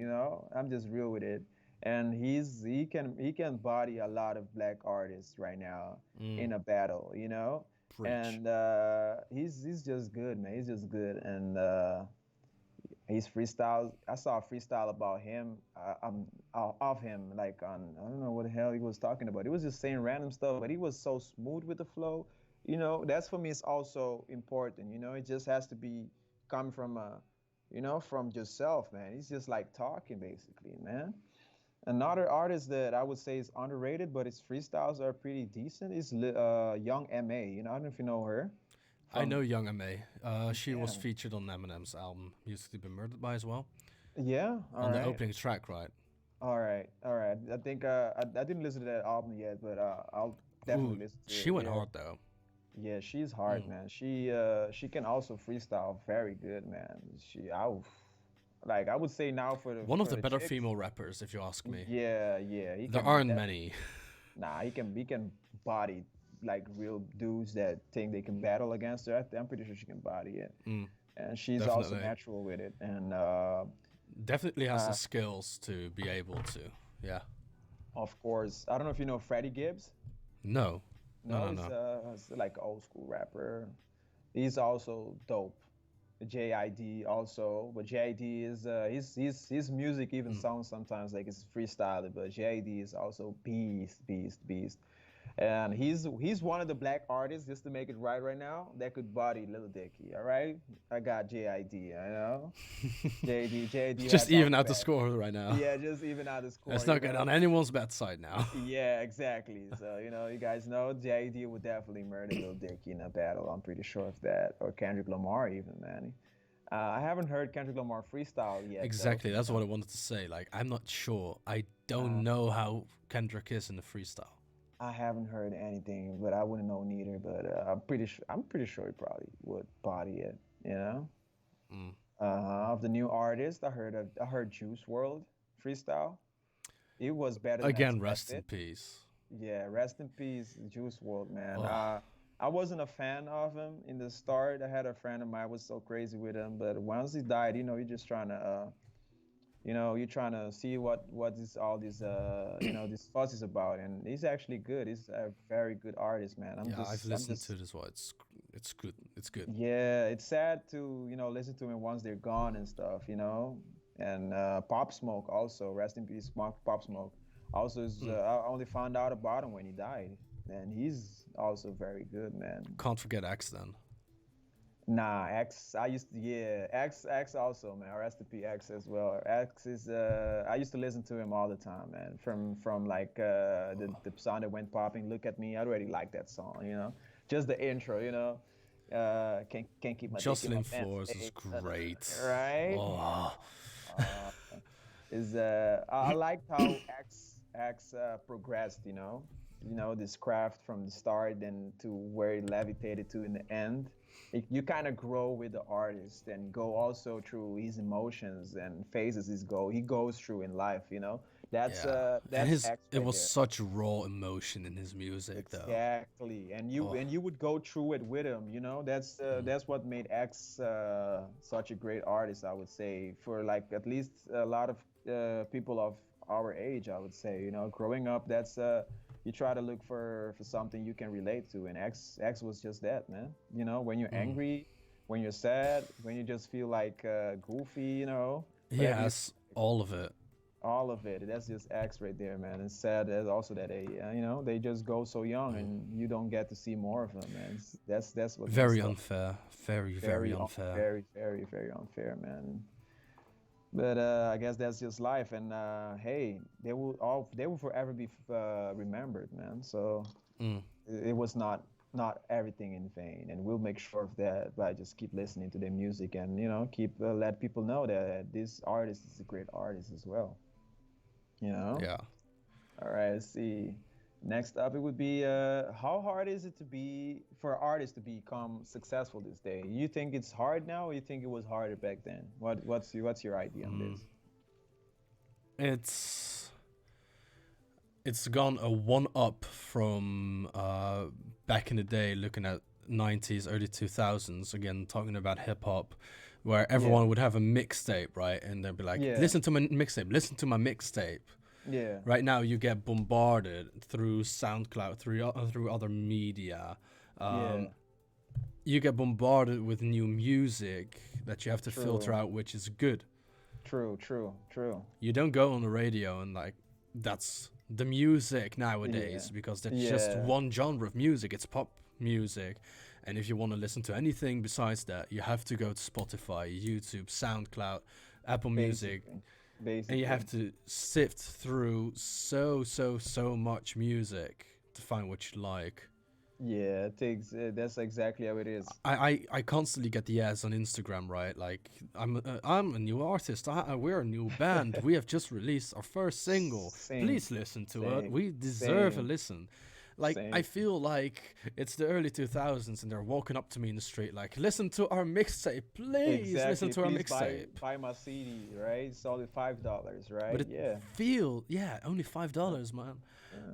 I'm just real with it. And he can body a lot of black artists right now in a battle, Preach. And he's just good, man. He's just good, and his freestyle. I saw a freestyle about him, of him, like on I don't know what the hell he was talking about. He was just saying random stuff, but he was so smooth with the flow. That's for me is also important. It just has to be coming from from yourself, man. He's just like talking basically, man. Another artist that I would say is underrated, but his freestyles are pretty decent is Young Ma. I don't know if you know her. I know From Young M.A. She was Yeah, featured on Eminem's album Musically Been Murdered By as well. yeah. All On the right. opening track, right? All right. I think I didn't listen to that album yet, but I'll Ooh, definitely listen to she it. went Yeah, hard though. yeah, she's hard, Mm. man. She can also freestyle very good, man. Like I would say now for the One of for the the better chicks. female rappers, if you ask me. Yeah, yeah, he There can aren't definitely. many. Nah, he can body like real dudes that think they can battle against her. I'm pretty sure she can body it, Mm, and she's also definitely. natural with it. And Definitely has the uh, skills to be able to. Yeah. of course, I don't know if you know Freddie Gibbs. No. No, No, no, he's no. like an old school rapper. He's also dope. JID also, but JID is his music even Mm. sounds sometimes like it's freestyle, but JID is also beast. And he's one of the black artists, just to make it right now, that could body Lil Dicky. All right, I got JID. I know JD Just has all even the out the bad. score right now. Yeah, just even out the score. Let's not get on anyone's bad side now. Yeah, exactly. So, you guys know JD would definitely murder Lil Dicky in a battle. I'm pretty sure of that. Or Kendrick Lamar, even, man. I haven't heard Kendrick Lamar freestyle yet, though. Exactly. That's what I wanted to say. Like, I'm not sure. I Uh, don't know how Kendrick is in the freestyle. I haven't heard anything, but I wouldn't know neither. But I'm pretty sure he probably would body it. You know. Mm. Of the new artists, I heard Juice World freestyle. It was better than Again, rest in expected. peace. Yeah, rest in peace, Juice World, man. Oh, I wasn't a fan of him in the start. I had a friend of mine was so crazy with him, but once he died, you're just trying to, you're trying to see what is all this, this fuss is about, and he's actually good. He's a very good artist, man. I'm yeah, I've just, I'm listened to just, it as well. It's good. It's good. yeah. It's sad to, listen to him once they're gone and stuff. And Pop Smoke also, rest in peace, Pop Smoke. Also, Mm. I only found out about him when he died, and he's also very good, man. Can't forget X then. Nah, X. I used to, yeah, X also, man. Rest in peace, X as well. X is I used to listen to him all the time, man. From like the song that went popping. Look at me. I already like that song. Just the intro. Can't keep my dick in my Jocelyn pants. Flores is Hey, great. right? Oh, Uh, is I liked how X progressed. This craft from the start and to where it levitated to in the end. You kind of grow with the artist and go also through his emotions and phases he goes through in life. That's yeah. And that's X it right was there. such raw emotion in his music, though. Exactly, and you Oh, and you would go through it with him. mm. That's what made X such a great artist. I would say for like at least a lot of people of our age. I would say growing up, that's you try to look for something you can relate to, and X was just that, man. When you're Mm. angry, when you're sad, when you just feel like goofy, He whatever you has all of it. all of it. That's just X right there, man. It's sad as also that they just go so young Mm. and you don't get to see more of them, man. That's what Very messed up. unfair. Very unfair. Very unfair, man. But I guess that's just life, and hey, they will forever be remembered, man. So Mm. it was not everything in vain, and we'll make sure of that by just keep listening to their music and keep let people know that this artist is a great artist as well. You know. Yeah. All right, let's see. Next up, it would be how hard is it to be for artists to become successful this day? You think it's hard now, or you think it was harder back then? What's your idea on Mm. this? It's it's gone a one up from back in the day, looking at 90s, early 2000s, again, talking about hip hop, where everyone would have a mixtape, right? And they'd be like, listen to my mixtape, listen to my mixtape. Yeah. Right now, you get bombarded through SoundCloud, through other media. You get bombarded with new music that you have to filter out, which is good. True. You don't go on the radio and like, that's the music nowadays, because that's just one genre of music. It's pop music. And if you want to listen to anything besides that, you have to go to Spotify, YouTube, SoundCloud, Apple Music. Basically. And you have to sift through so much music to find what you like. Yeah, it takes. That's exactly how it is. I constantly get the ads on Instagram, right? Like, I'm a new artist. We're a new band. We have just released our first single. Please listen to it. We deserve a listen. Like, I feel like it's the early 2000s and they're walking up to me in the street like, listen to our mixtape, please. Listen to our mixtape. Buy my CD, right? It's only $5, right? But only $5, man.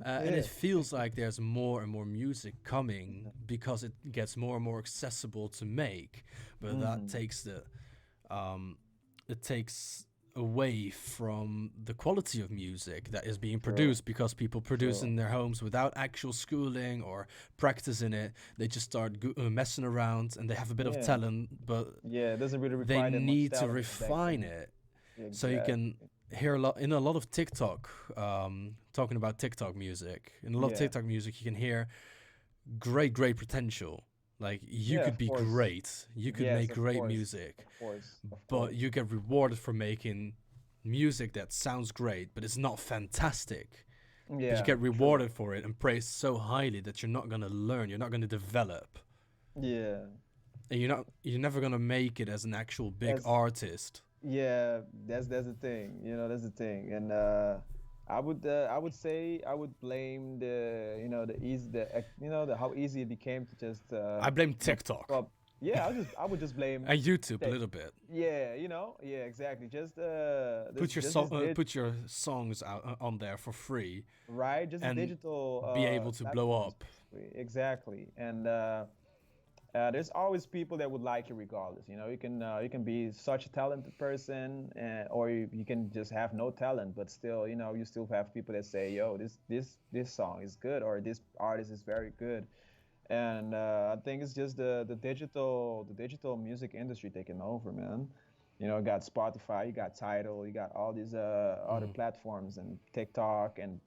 And it feels like there's more and more music coming because it gets more and more accessible to make. But that takes it takes away from the quality of music that is being produced, because people produce in their homes without actual schooling or practice in it. They just start messing around, and they have a bit of talent, but it doesn't really require they need to refine it. Exactly. So you can hear a lot of TikTok, talking about TikTok music. In a lot of TikTok music, you can hear great potential. Like, you could be great. You could make great music. But you get rewarded for making music that sounds great, but it's not fantastic. Yeah, but you get rewarded for it and praised so highly that you're not going to learn. You're not going to develop. Yeah. And you're never going to make it as an actual big artist. Yeah, that's the thing. That's the thing. And I would say I would blame how easy it became to just. I blame TikTok. I would just blame. And YouTube a little bit. Yeah, exactly. Just put your songs out on there for free. Right, just and digital. Be able to blow up. Exactly, and. There's always people that would like you regardless. You can be such a talented person, or you can just have no talent, but still, you still have people that say, "Yo, this song is good," or "This artist is very good." And I think it's just the digital music industry taking over, man. You got Spotify, you got Tidal, you got all these other platforms, and TikTok, and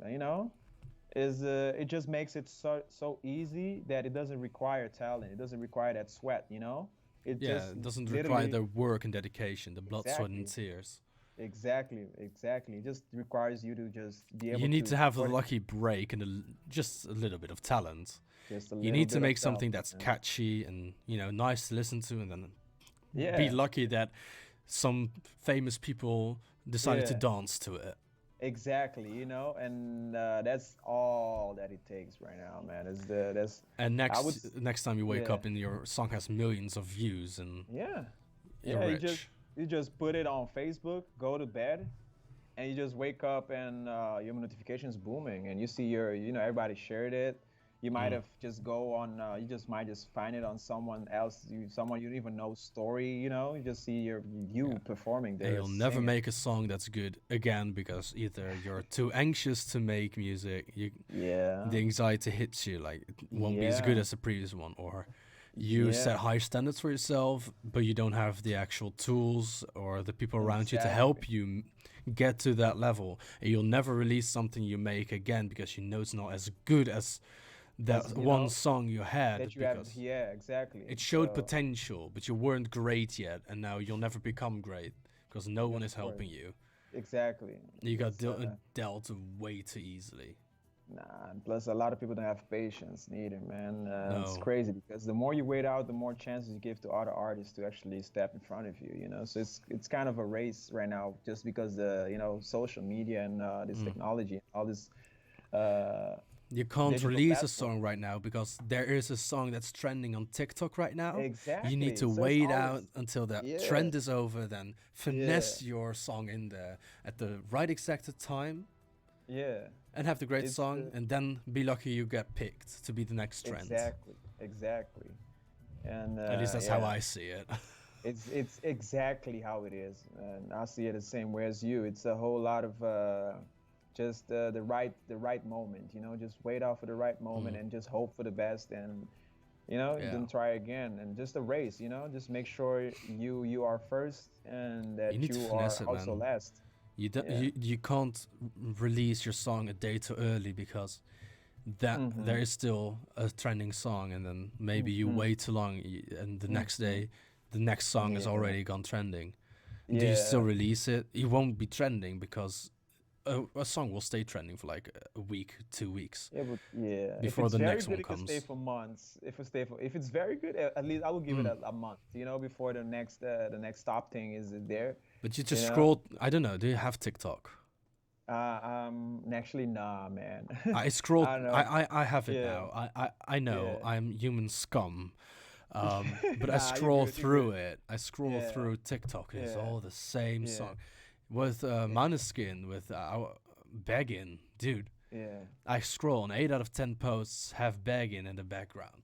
it just makes it so easy that it doesn't require talent. It doesn't require that sweat, It doesn't require the work and dedication, the blood, sweat, and tears. Exactly. It just requires you to just be able to... You need to have a lucky break and just a little bit of talent. You need to make something that's catchy and, nice to listen to, and then be lucky that some famous people decided to dance to it. Exactly, and that's all that it takes right now, man. And next time you wake up and your song has millions of views, and you're rich. You just put it on Facebook, go to bed, and you just wake up and your notifications booming, and you see everybody shared it. You might have just go on. You might just find it on someone else, someone you don't even know story. You just see you performing there. And you'll never make a song that's good again, because either you're too anxious to make music, the anxiety hits you, like it won't be as good as the previous one, or you set high standards for yourself, but you don't have the actual tools or the people around you to help you get to that level, and you'll never release something you make again because it's not as good as that one song you had, exactly. It showed potential, but you weren't great yet, and now you'll never become great because no one is helping you. Exactly. You got dealt way too easily. Nah, and plus a lot of people don't have patience neither, man. It's crazy because the more you wait out, the more chances you give to other artists to actually step in front of you. So it's kind of a race right now, just because the social media and this technology, all this. You can't release a song right now because there is a song that's trending on TikTok right now. Exactly. You need to wait out until that trend is over, then finesse your song in there at the right exact time. Yeah. and have the great It's song, and then be lucky you get picked to be the next trend. exactly. And At least that's how yeah, I see it. it's exactly how it is, and I see it the same way as you. It's a whole lot of just the right moment, just wait out for the right moment Mm. and just hope for the best, and Yeah, then try again, and just a race, just make sure you are first and you that need to you finesse are it, also man. last. You don't, Yeah. you can't release your song a day too early because that there Mhm. is still a trending song, and then maybe you Mhm. wait too long, and the next Mhm. day, the next song is Yeah. already gone trending. Do you still Yeah. release it? It won't be trending because a song will stay trending for like a week, 2 weeks Yeah, but yeah, if before it's the very next good, one it can stay comes. for months. If it's very good, at least I will give it Mm. a month, before the next top thing is there, But you you just know. scroll. I don't know. Do you have TikTok? Actually, nah, man. I scroll. I don't know. I have it Yeah, now. I know yeah. I'm human scum. But I Nah, you scroll good, you through good. it. I scroll Yeah, through TikTok, and it's yeah, all the same yeah, song. With yeah, Maneskin, with Beggin, dude. yeah. I scroll, and 8 out of 10 posts have Beggin in the background,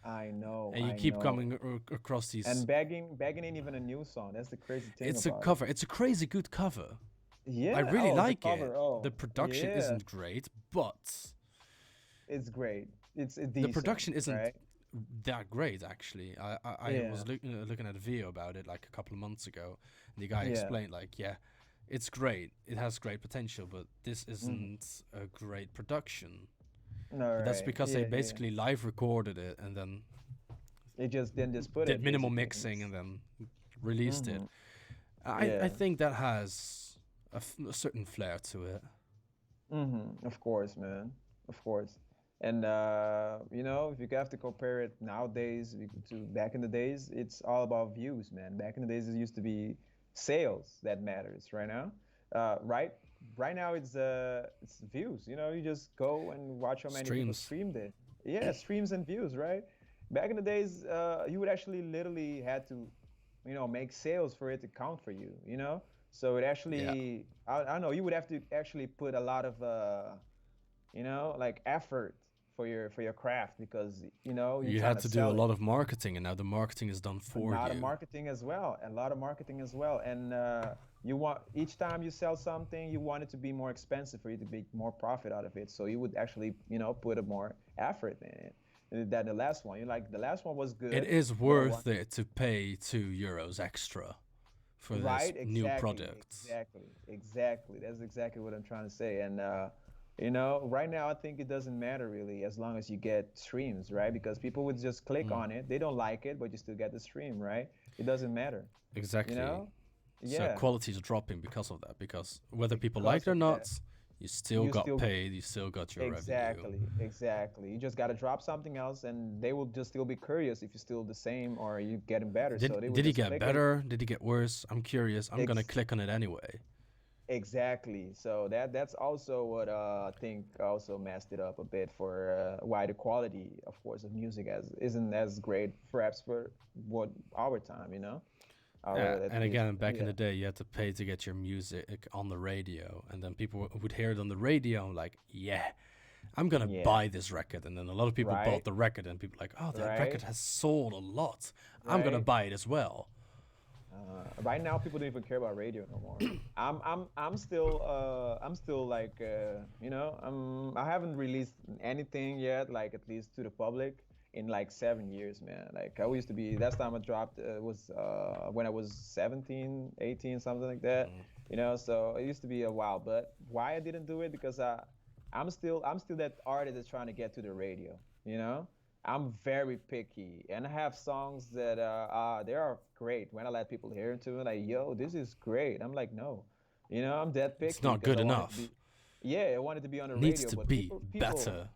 and you I keep know. coming across And these. begging ain't even a new song. That's the crazy thing It's a about it. cover. It's a crazy good cover. I Yeah. really Oh, the like it. cover. The Oh, production yeah. isn't great, but It's great. It's the decent, production isn't right? that great actually. I Yeah. was looking at a video about it like a couple of months ago, and the guy Yeah. explained like, yeah, it's great, it has great potential, but this Mm. isn't a great production. All But that's right. because they Yeah, yeah. basically live recorded it and then They just then just put did it minimal basically. mixing and then released it. Mm-hmm. I Yeah. think that has a certain flair to it. Mm-hmm. Of course, man. Of course. And if you have to compare it nowadays to back in the days, it's all about views, man. Back in the days, it used to be sales that matters. Right now, right now it's views. You just go and watch how many people Streams. streamed it. Yeah, streams and views, right? Back in the days, you would actually literally had to make sales for it to count for you. So it Yeah, actually, I don't know, you would have to actually put a lot of, like effort for your craft, because, you're you trying had to to do a sell it. lot of marketing, and now the marketing is done A for lot of you. marketing as well, a lot of marketing as well. And you want, each time you sell something, you want it to be more expensive for you to make more profit out of it. So you would actually, put a more effort in it. Than the last one. You like the last one was It good, is but I want. worth it to pay €2 extra for this Right, new exactly, product. exactly. That's exactly what I'm trying to say. And right now I think it doesn't matter really, as long as you get streams, right? Because people would just click Mm, on it. They don't like it, but you still get the stream, right? It doesn't matter, you exactly. know? So Yeah, quality is dropping because of that. Because whether people like because it or of that. not, you still You got still paid. You still got your revenue. exactly. You just got to drop something else, and they will just still be curious if you're still the same or you getting better. So they will Did he just get click it. better? Did he get worse? I'm curious. I'm gonna Ex- click on it anyway. Exactly. So that's also what I think also messed it up a bit, for why the quality, of course, of music as isn't as great, perhaps for what our time, our Yeah, at and least, again, back in yeah, the day, you had to pay to get your music on the radio, and then people would hear it on the radio, and like, yeah, I'm gonna yeah, buy this record, and then a lot of people bought right, the record, and people like, oh, that record right, has sold a lot. I'm gonna right. buy it as well. Right now, people don't even care about radio no more. I'm still like, I haven't released anything yet, like at least to the public, in like 7 years, man. Like I used to be. Last time I dropped was when I was 17, 18, something like that. Mm. So it used to be a while. But why I didn't do it? Because I'm still that artist that's trying to get to the radio. I'm very picky, and I have songs that they are great. When I let people hear it to me, like, yo, this is great. I'm like, no, I'm that It's picky not because good I want it to enough. be, yeah, I want it to be on the Needs radio. to But be people, better.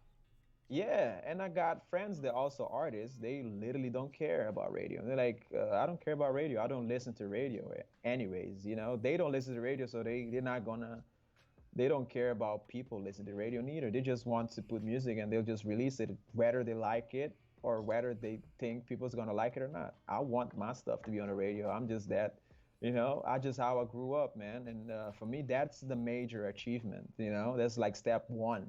yeah, and I got friends that also artists. They literally don't care about radio. They're like, I don't care about radio. I don't listen to radio anyways. They don't listen to radio, so they're not gonna. They don't care about people listening to radio neither. They just want to put music and they'll just release it, whether they like it or whether they think people's gonna like it or not. I want my stuff to be on the radio. I'm just that. You know, I just how I grew up, man. And for me, that's the major achievement. You know, that's like step one,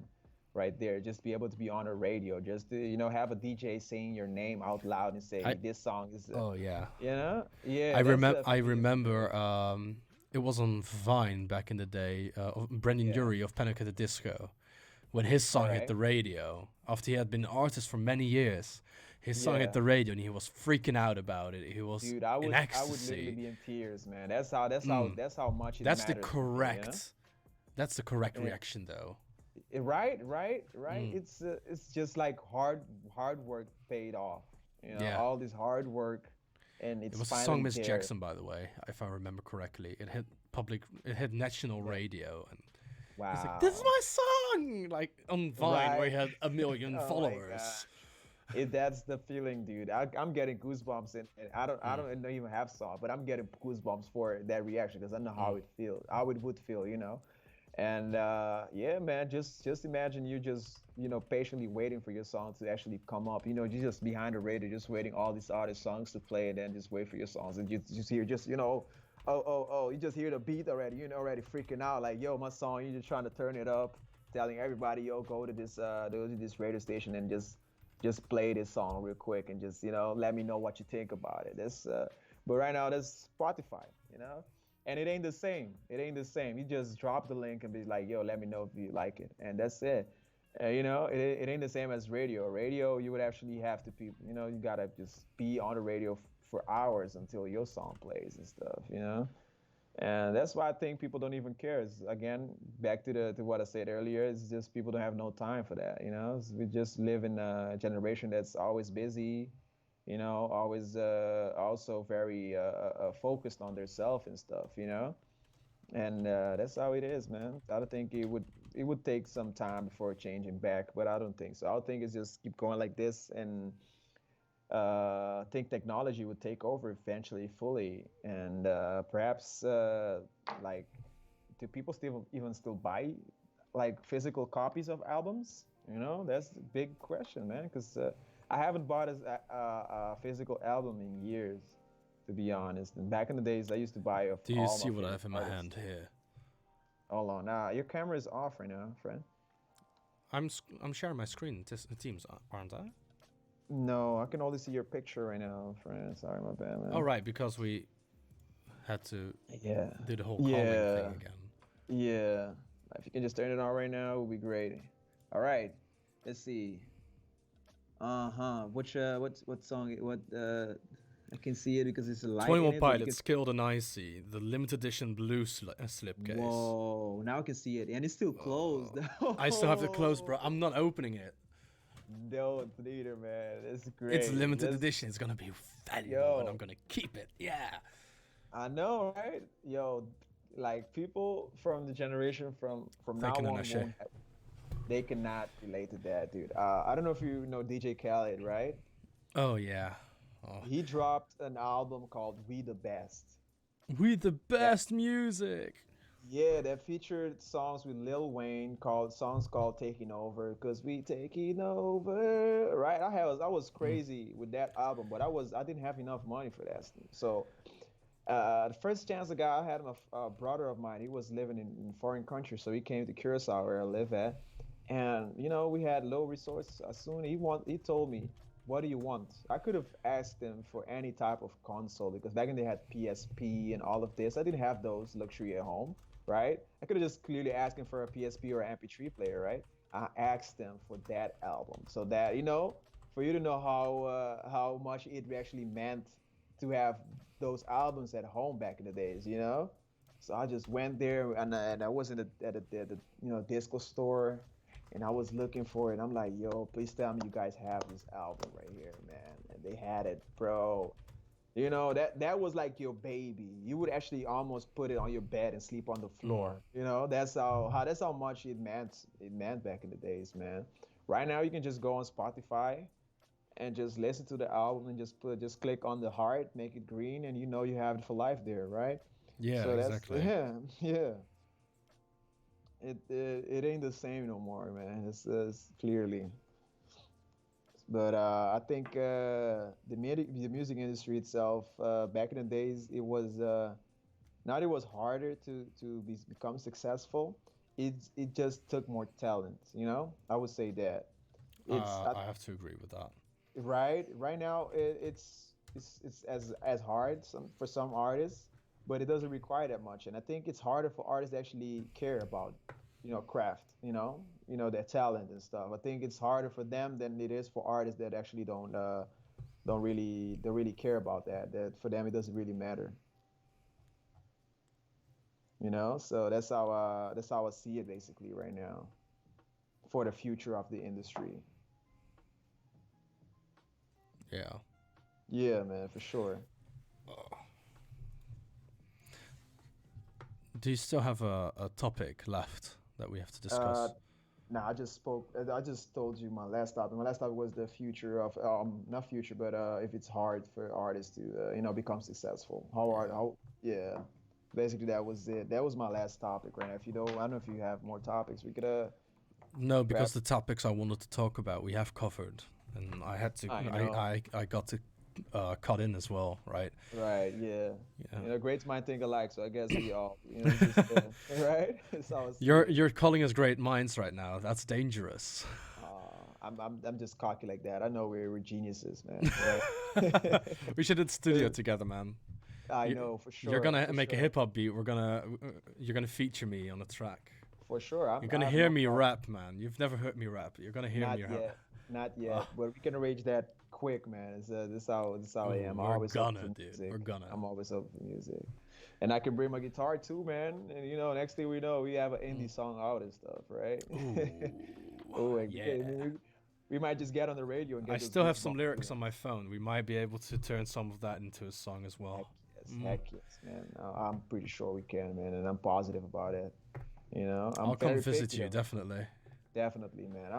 right there. Just be able to be on a radio, just to, have a DJ saying your name out loud and say I this song is, Oh yeah. yeah, that's I for me is the remember major. it was on Vine back in the day, of Brendan Yeah. Urie of Panic at the Disco. When his All song hit right. the radio, after he had been an artist for many years, his song hit Yeah. the radio and he was freaking out about it. He was Dude, in I would literally ecstasy. be in tears, man. That's how much it That's the matters to me, you know? correct. That's the correct Yeah. reaction, though. Right, right, right. Mm. It's just like hard work paid off. You know, Yeah, all this hard work, and it it's was a song finally Miss there. Jackson, by the way, if I remember correctly. It hit national Yeah. radio, and he's like, "This is Wow. my song!" Like on Vine, where Right. he had a million Oh my God. followers. That's the feeling, dude. I'm getting goosebumps, and I Mm, don't even have song, but I'm getting goosebumps for that reaction because I know how mm. it feels, how it would feel, you know. And yeah, man, just imagine you just patiently waiting for your song to actually come up. You know, you're just behind the radio, just waiting all these artist songs to play, and then just wait for your songs, and you just hear just oh, you just hear the beat already. You're already freaking out like, yo, my song. You're just trying to turn it up, telling everybody, yo, go to this radio station and just play this song real quick and just let me know what you think about it. But right now that's Spotify, and it ain't the same. It ain't the same. You just drop the link and be like, yo, let me know if you like it, and that's it. It ain't the same as radio. Radio, you would actually have to you gotta just be on the radio for hours until your song plays and stuff. And that's why I think people don't even care. Again, back to what I said earlier. It's just people don't have no time for that. We just live in a generation that's always busy. Always also very focused on their self and stuff. And that's how it is, man. I don't think it would take some time before changing back, but I don't think so. I think it's just keep going like this, and I think technology would take over eventually fully, and perhaps like do people still even still buy like physical copies of albums? That's the big question, man. Because I haven't bought a physical album in years, to be honest. And back in the days, I used to buy of Do you all my see what I favorite have in my artists. hand here? Hold on, your camera is off right now, friend. I'm sharing my screen. Teams, aren't I? No, I can only see your picture right now, friend. Sorry, my bad, Oh man. right, because we had to Yeah, do the whole calling thing yeah. again. Yeah. If you can just turn it on right now, it would be great. All right. Let's see. Uh-huh. What song I can see it because it's a light in 21 it, but you can Pilots, Skilled and Icy, the limited edition blue slipcase. Whoa, now I can see it. And it's still closed. I still have to close, bro. I'm not opening it. Don't neither, man. It's It's great. limited edition. It's gonna be valuable, and I'm Yo, gonna keep it. Yeah. I know, right? Yo, like people from the generation from now Thank you, on Nanashe. they cannot relate to that, dude. I don't know if you know DJ Khaled, right? Oh yeah. Oh, He dropped an album called We the Best. we the That best music. Yeah, that featured songs with Lil Wayne called Taking Over, cause we taking over. Right? I was Mm. crazy with that album, but I didn't have enough money for that. So the first chance I got, I had a brother of mine. He was living in foreign country, so he came to Curacao where I live at, and we had low resources. As soon he told me, "What do you want?" I could have asked him for any type of console because back then they had PSP and all of this. I didn't have those luxury at home, right? I could have just clearly asked him for a PSP or an MP3 player, right? I asked him for that album, so that for you to know how much it actually meant to have those albums at home back in the days. So I just went there and I was at the disco store and I was looking for it. I'm like, yo, please tell me you guys have this album right here, man. And they had it, bro. That was like your baby. You would actually almost put it on your bed and sleep on the Mm. floor. That's how much it meant back in the days, man. Right now you can just go on Spotify and just listen to the album and just click on the heart, make it green, and you have it for life there, right? Yeah, So that's exactly. yeah, yeah. It ain't the same no more, man. It's clearly. But I think the music industry itself, back in the days, it was. not it was harder become successful. It just took more talent. I would say that I have to agree with that. right now it's as hard for some artists, but it doesn't require that much. And I think it's harder for artists to actually care about craft, their talent and stuff. I think it's harder for them than it is for artists that actually don't really care about that for them it doesn't really matter. So that's how I see it basically right now for the future of the industry. Yeah. Yeah, man, for sure. Do you still have a topic left that we have to uh discuss? Nah, I just told you my last topic. My last topic was the future of not future, but if it's hard for artists to become successful. Yeah. Yeah. Basically, that was it. That was my last topic right now. If you don't, I don't know if you have more topics. We could No, grab. because the topics I wanted to talk about we have covered, and I had to. I know. I got to cut in as well, right? Right. Yeah. Yeah. Great minds think alike. So I guess we all, just right. That's how I see You're it. you're calling us great minds right now. That's dangerous. I'm just cocky like that. I know we're geniuses, man. Right? We should hit studio together, man. I You, know for you're sure. gonna For make a sure. hip hop beat. You're gonna feature me on a track. For sure. You're I gonna have hear no me problem. rap, man. You've never heard me rap. You're gonna hear Not me rap. yet. Not Uh, yet. But we can arrange that quick, man. This is how I ooh, am. I'm we're always open gonna, for dude. We're music. gonna. I'm always open for music. And I can bring my guitar too, man. And next thing we know, we have an indie song out and stuff, right? Ooh, Oh, and yeah. we might just get on the radio and I get those still have beats some bumping. lyrics on my phone. We might be able to turn some of that into a song as Heck well. yes, Mm. heck yes, man. I'm pretty sure we can, man, and I'm positive about it. I'm I'll come very visit picky you, though. definitely. Definitely, man.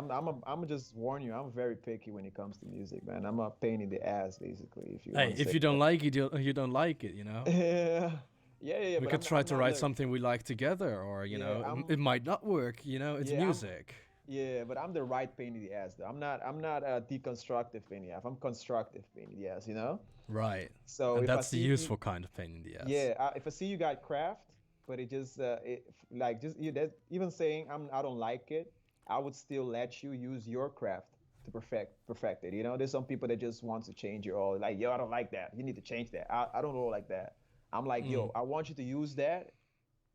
I'm just warn you. I'm very picky when it comes to music, man. I'm a pain in the ass, basically, if you Hey, want to if say you don't that. like it, you don't like it, Yeah, yeah. We But could I'm try I'm to not write the something we like together, or, yeah it might not work, it's yeah I'm music. yeah. But I'm the right pain in the ass, though. I'm not a deconstructive pain in the ass. I'm constructive pain in the ass. Right. So And if I that's the see you, useful kind of pain in the ass. yeah, if I see you got craft, but it just like just you that even saying I don't like it, I would still let you use your craft to perfect it. There's some people that just want to change it all. Like, yo, I don't like that. You need to change that. I don't know like that. I'm like, Mm, yo, I want you to use that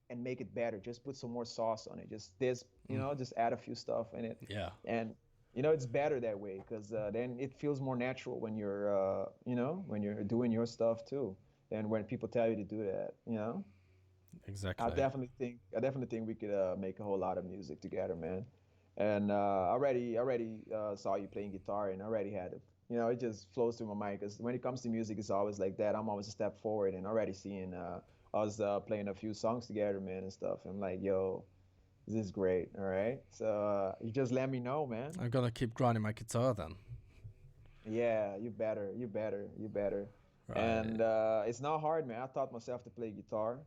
and make it better. Just put some more sauce on it. Just this, mm, just add a few stuff in it, yeah, and it's better that way because then it feels more natural when you're doing your stuff too, than when people tell you to do that. exactly. I definitely think we could make a whole lot of music together, man. And I already saw you playing guitar, and I already had it. It just flows through my mind because when it comes to music, it's always like that. I'm always a step forward, and already seeing us playing a few songs together, man, and stuff. I'm like, yo, this is great. All right, so you just let me know, man. I'm gonna keep grinding my guitar then. Yeah, you better, you better, you better. Right. And it's not hard, man. I taught myself to play guitar.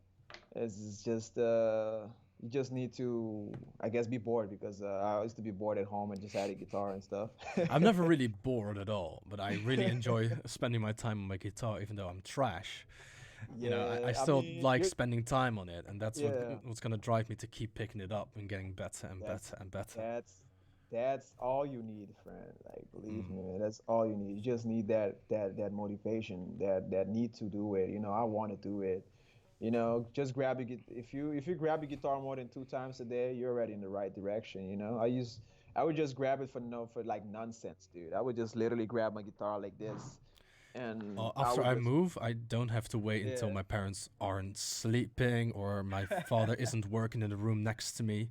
It's just you just need to, I guess, be bored because I used to be bored at home and just had a guitar and stuff. I'm never really bored at all, but I really enjoy spending my time on my guitar, even though I'm trash. I Yeah, I still mean, like spending time on it, and that's yeah, what's gonna drive me to keep picking it up and getting better and that's better and better. that's that's all you need, friend. Like, believe Mm. me, man, that's all you need. You just need that motivation, that need to do it. I want to do it. Just grab your if you grab your guitar more than 2 times a day, you're already in the right direction. I would just grab it for no for like nonsense, dude. I would just literally grab my guitar like this, and I After would I just move, I don't have to wait until yeah, my parents aren't sleeping or my father isn't working in the room next to me.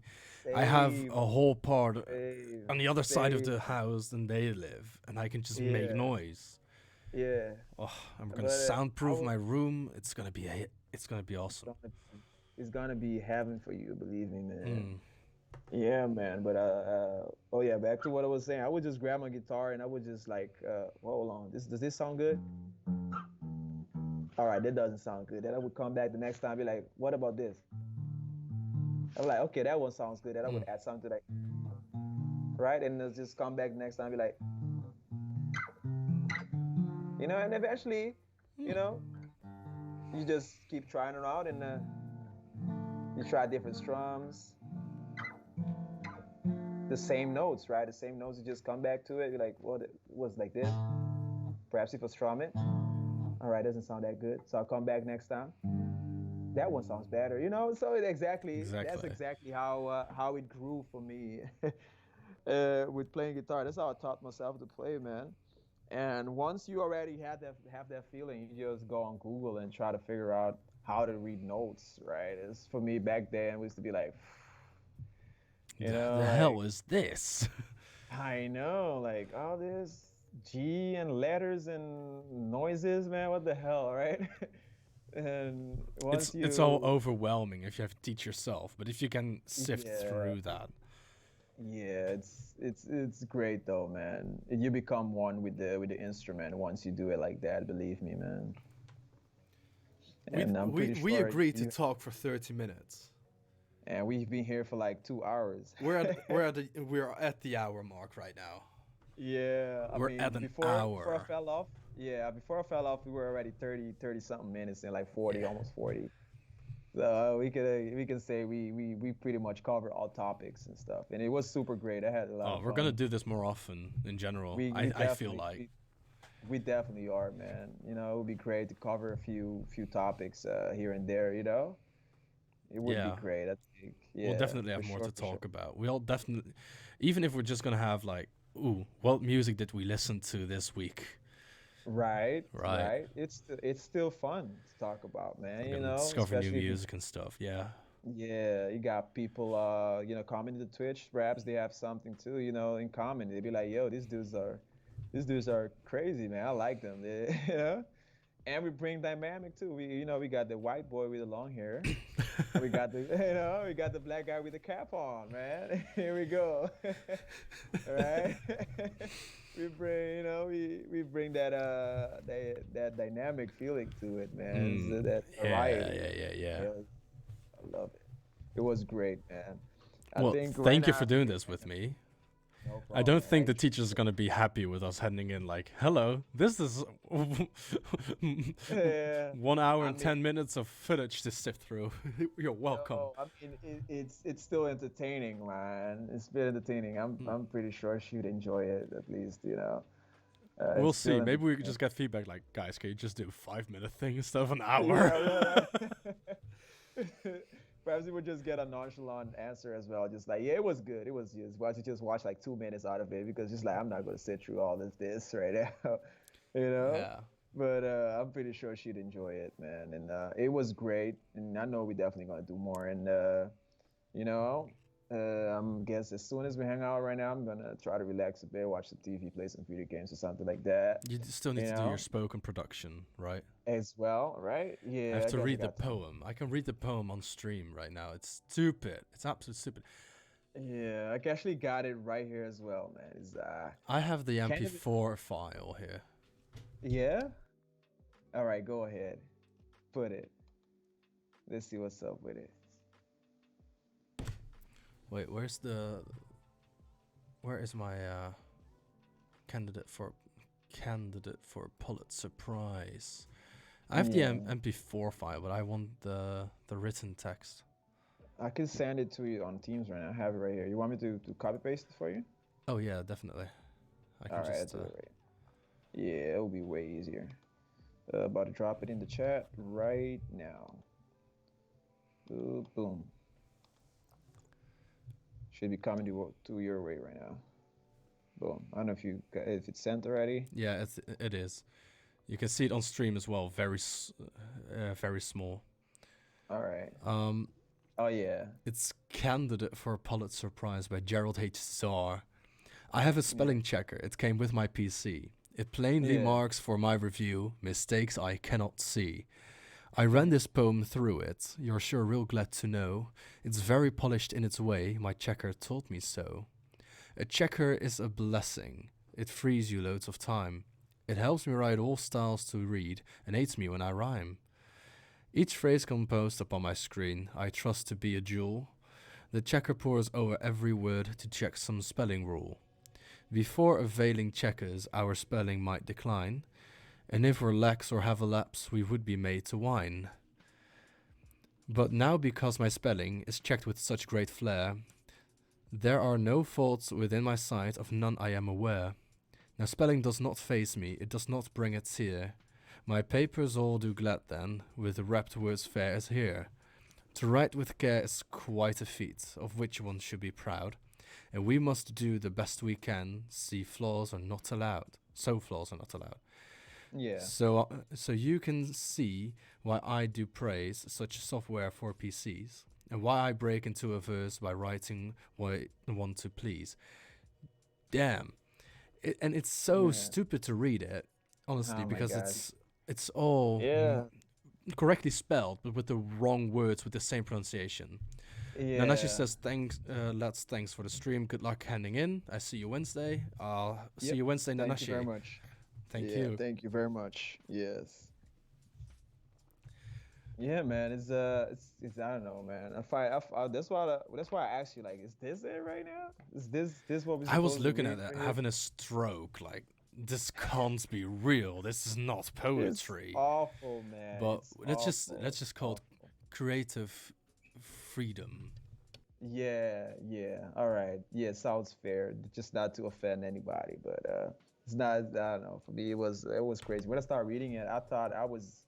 I have save, a whole part save, on the other side of save. the house than they live, and I can just make Yeah, noise. yeah. Oh, I'm gonna But I soundproof would. my room. It's gonna be a hit. It's gonna be It's awesome. gonna be, it's gonna be heaven for you, believe me, man. Mm. Yeah, man. But oh yeah, back to what I was saying. I would just grab my guitar and I would just like, hold on. Does this sound good? All right, that doesn't sound good. Then I would come back the next time, be like, what about this? I'm like, okay, that one sounds good. Then I Mm. would add something to like, right, and then just come back the next time, be like, and eventually, you Mm. know, you just keep trying it out, and you try different strums, the same notes, right? The same notes. You just come back to it. You're like, well, it was like this. Perhaps if I strum it, all right, doesn't sound that good. So I'll come back next time. That one sounds better, you know. So that's exactly how it grew for me with playing guitar. That's how I taught myself to play, man. And once you already have that feeling, you just go on Google and try to figure out how to read notes, right? It's for me back then, we used to be like, The hell is this? I know, like all this G and letters and noises, man. What the hell, right? And once it's all overwhelming if you have to teach yourself, but if you can sift through that. Yeah, it's great though, man. You become one with the instrument once you do it like that. Believe me, man. And I'm pretty sure we agreed to talk for 30 minutes. And we've been here for like 2 hours. we're at the hour mark right now. Yeah, we're at an hour. Before I fell off, we were already 30 something minutes in, like 40, almost 40. So we can say we pretty much cover all topics and stuff, and it was super great. I had a lot of fun. We're gonna do this more often in general. I feel like we definitely are, man. You know, it would be great to cover a few topics here and there. You know, it would be great. I think. Yeah, we'll definitely have more to talk about. We'll definitely, even if we're just gonna have like, what music did we listen to this week? Right. It's still fun to talk about, man. You know, discover new music and stuff. Yeah. Yeah, you got people, commenting to Twitch. Perhaps they have something too, in common. They'd be like, "Yo, these dudes are crazy, man. I like them." You know. And we bring dynamic too. We got the white boy with the long hair. we got the black guy with the cap on, man. Here we go. All right. we bring that dynamic feeling to it, man. So that variety. Yeah. I love it. It was great, man. Thank you for doing this with me. No problem, I don't think the teacher's gonna be happy with us heading in like, hello, this is 1 hour and 10 minutes of footage to sift through. You're welcome. No, I mean, it's still entertaining, man. It's been entertaining. I'm pretty sure she'd enjoy it, at least, We'll see. Maybe we could just get feedback like, guys, can you just do a 5-minute thing instead of an hour? Yeah. Perhaps we would just get a nonchalant answer as well. Just like, yeah, it was good. It was just, why don't you just watch like 2 minutes out of it? Because just like, I'm not going to sit through all of this right now, Yeah. But I'm pretty sure she'd enjoy it, man. And it was great. And I know we're definitely going to do more. And, I guess as soon as we hang out right now, I'm going to try to relax a bit, watch some TV, play some video games or something like that. You still need to do your spoken production, right? As well, right? Yeah. I have to read the poem. I can read the poem on stream right now. It's stupid. It's absolutely stupid. Yeah, I actually got it right here as well, man. I have the MP4 file here. Yeah? All right, go ahead. Put it. Let's see what's up with it. Wait, where is my candidate for Pulitzer Prize? I have the MP4 file, but I want the written text. I can send it to you on Teams right now. I have it right here. You want me to copy paste it for you? Oh yeah, definitely. I can just. Yeah, it'll be way easier. About to drop it in the chat right now. Ooh, boom. Should be coming to your way right now. Boom. I don't know if it's sent already. Yeah, it is. You can see it on stream as well. Very small. All right. Oh yeah. It's Candidate for a Pulitzer Prize by Gerald H. Czar. I have a spelling checker. It came with my PC. It plainly marks for my review mistakes I cannot see. I ran this poem through it. You're sure real glad to know. It's very polished in its way. My checker told me so. A checker is a blessing. It frees you loads of time. It helps me write all styles to read and aids me when I rhyme. Each phrase composed upon my screen I trust to be a jewel. The checker pores over every word to check some spelling rule. Before availing checkers, our spelling might decline. And if we're lax or have a lapse, we would be made to whine. But now because my spelling is checked with such great flair, there are no faults within my sight, of none I am aware. Now spelling does not faze me, it does not bring a tear. My papers all do glad then, with wrapped words fair as here. To write with care is quite a feat, of which one should be proud. And we must do the best we can, see flaws are not allowed. So flaws are not allowed. Yeah. So you can see why I do praise such software for PCs, and why I break into a verse by writing what I want to please. Damn. And it's so stupid to read it, honestly, because it's all correctly spelled, but with the wrong words with the same pronunciation. Yeah. Nanashi says, thanks for the stream. Good luck handing in. I see you Wednesday. I'll see you Wednesday, Nanashi. Thank you very much. Thank you. Thank you very much. Yes. Yeah, man. It's I don't know, man. That's why I asked you, like, is this it right now? Is this what we? I was looking at that, having a stroke. Like, this can't be real. This is not poetry. It's awful, man. But let's just call it creative freedom. Yeah. All right. Yeah, sounds fair. Just not to offend anybody, but it's not. I don't know. For me, it was crazy. When I started reading it, I thought I was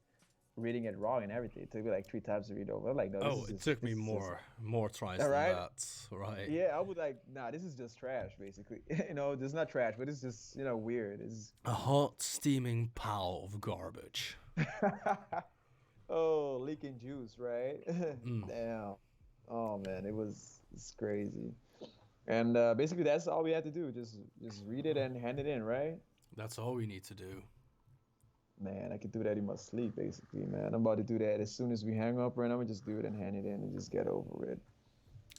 reading it wrong and everything. It took me like 3 times to read over. I'm like, no. It took me more tries than that. Right. Yeah, I was like, nah, this is just trash, basically. This is not trash, but it's just weird. It's a hot, steaming pile of garbage. Oh, leaking juice, right? Damn. Oh man, it's crazy. And basically, that's all we had to do. Just read it and hand it in, right? That's all we need to do. Man, I could do that in my sleep, basically, man. I'm about to do that as soon as we hang up, right? I'm gonna just do it and hand it in and just get over it.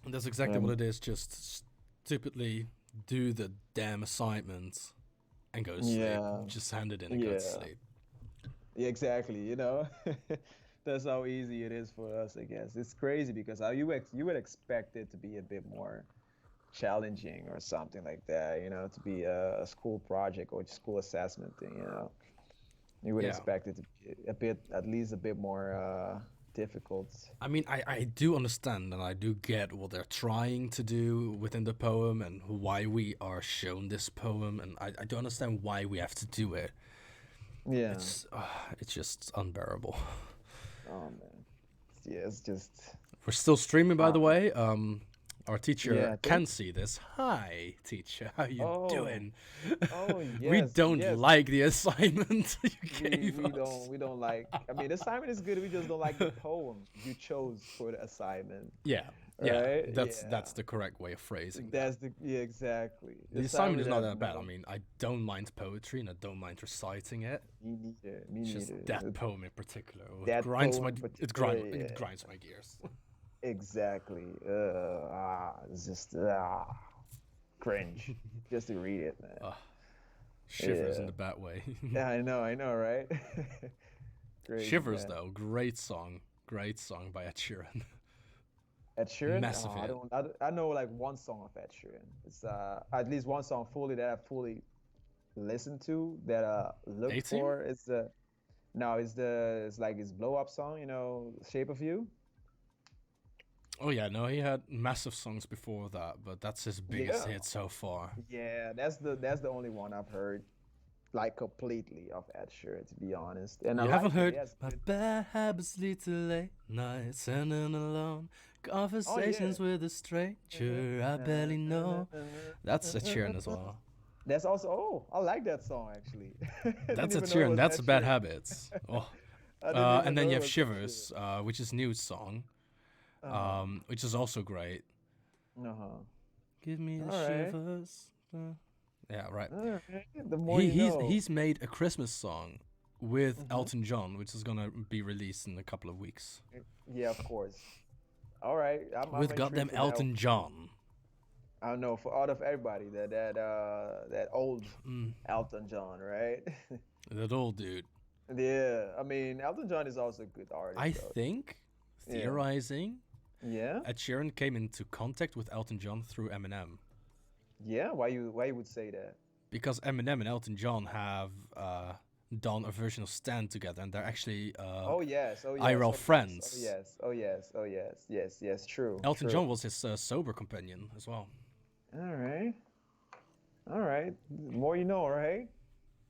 And that's exactly what it is. Just stupidly do the damn assignments and go to sleep. Just hand it in and go to sleep. Yeah, exactly. That's how easy it is for us, I guess. It's crazy because you would expect it to be a bit more challenging or something like that, to be a school project or school assessment thing, You would expect it to be at least a bit more difficult. I mean, I do understand and I do get what they're trying to do within the poem and why we are shown this poem, and I do understand why we have to do it. Yeah. It's just unbearable. Oh, man. Yeah, it's just... We're still streaming, by the way. Our teacher can see this. Hi, teacher. How you doing? Oh, yes. We don't like the assignment you gave us. We don't like... I mean, the assignment is good. We just don't like the poem you chose for the assignment. Yeah. Right? That's the correct way of phrasing that. Exactly. The assignment is not that bad. I mean, I don't mind poetry and I don't mind reciting it. Me neither. It's just that poem in particular. It grinds my gears. Exactly. It's just cringe just to read it, man. Shivers in the bad way. Yeah, I know, right? Crazy, Shivers, man. though, great song by Ed Sheeran. Ed Sheeran? Massive hit. I know like one song of Ed Sheeran. It's at least one song fully that I fully listened to that looked 18? for. It's like his blow up song, Shape of You. Oh yeah, no, he had massive songs before that, but that's his biggest hit so far. Yeah, that's the only one I've heard like completely of Ed Sheeran, to be honest. And you haven't heard My Bad Habits Lead to Late Nights and Alone Conversations with a Stranger I Barely Know. That's Ed Sheeran as well. That's also I like that song actually. That's Ed Sheeran. That's Bad Habits. And then you have Shivers, which is New's song. Which is also great. Give me the shivers. Yeah, right. The more he's made a Christmas song with Elton John, which is gonna be released in a couple of weeks. Yeah, of course. All right. With goddamn Elton John. I don't know, for out of everybody, that old Elton John, right? That old dude. Yeah, I mean, Elton John is also a good artist. I think, theorizing, Ed Sheeran came into contact with Elton John through Eminem. Yeah, why you would say that? Because Eminem and Elton John have done a version of Stand together, and they're actually Oh yes, oh yes, IRL oh yes, oh friends. yes, oh yes, oh yes, yes, yes. True, Elton true. John was his sober companion as well. All right, all right. The more you know, right?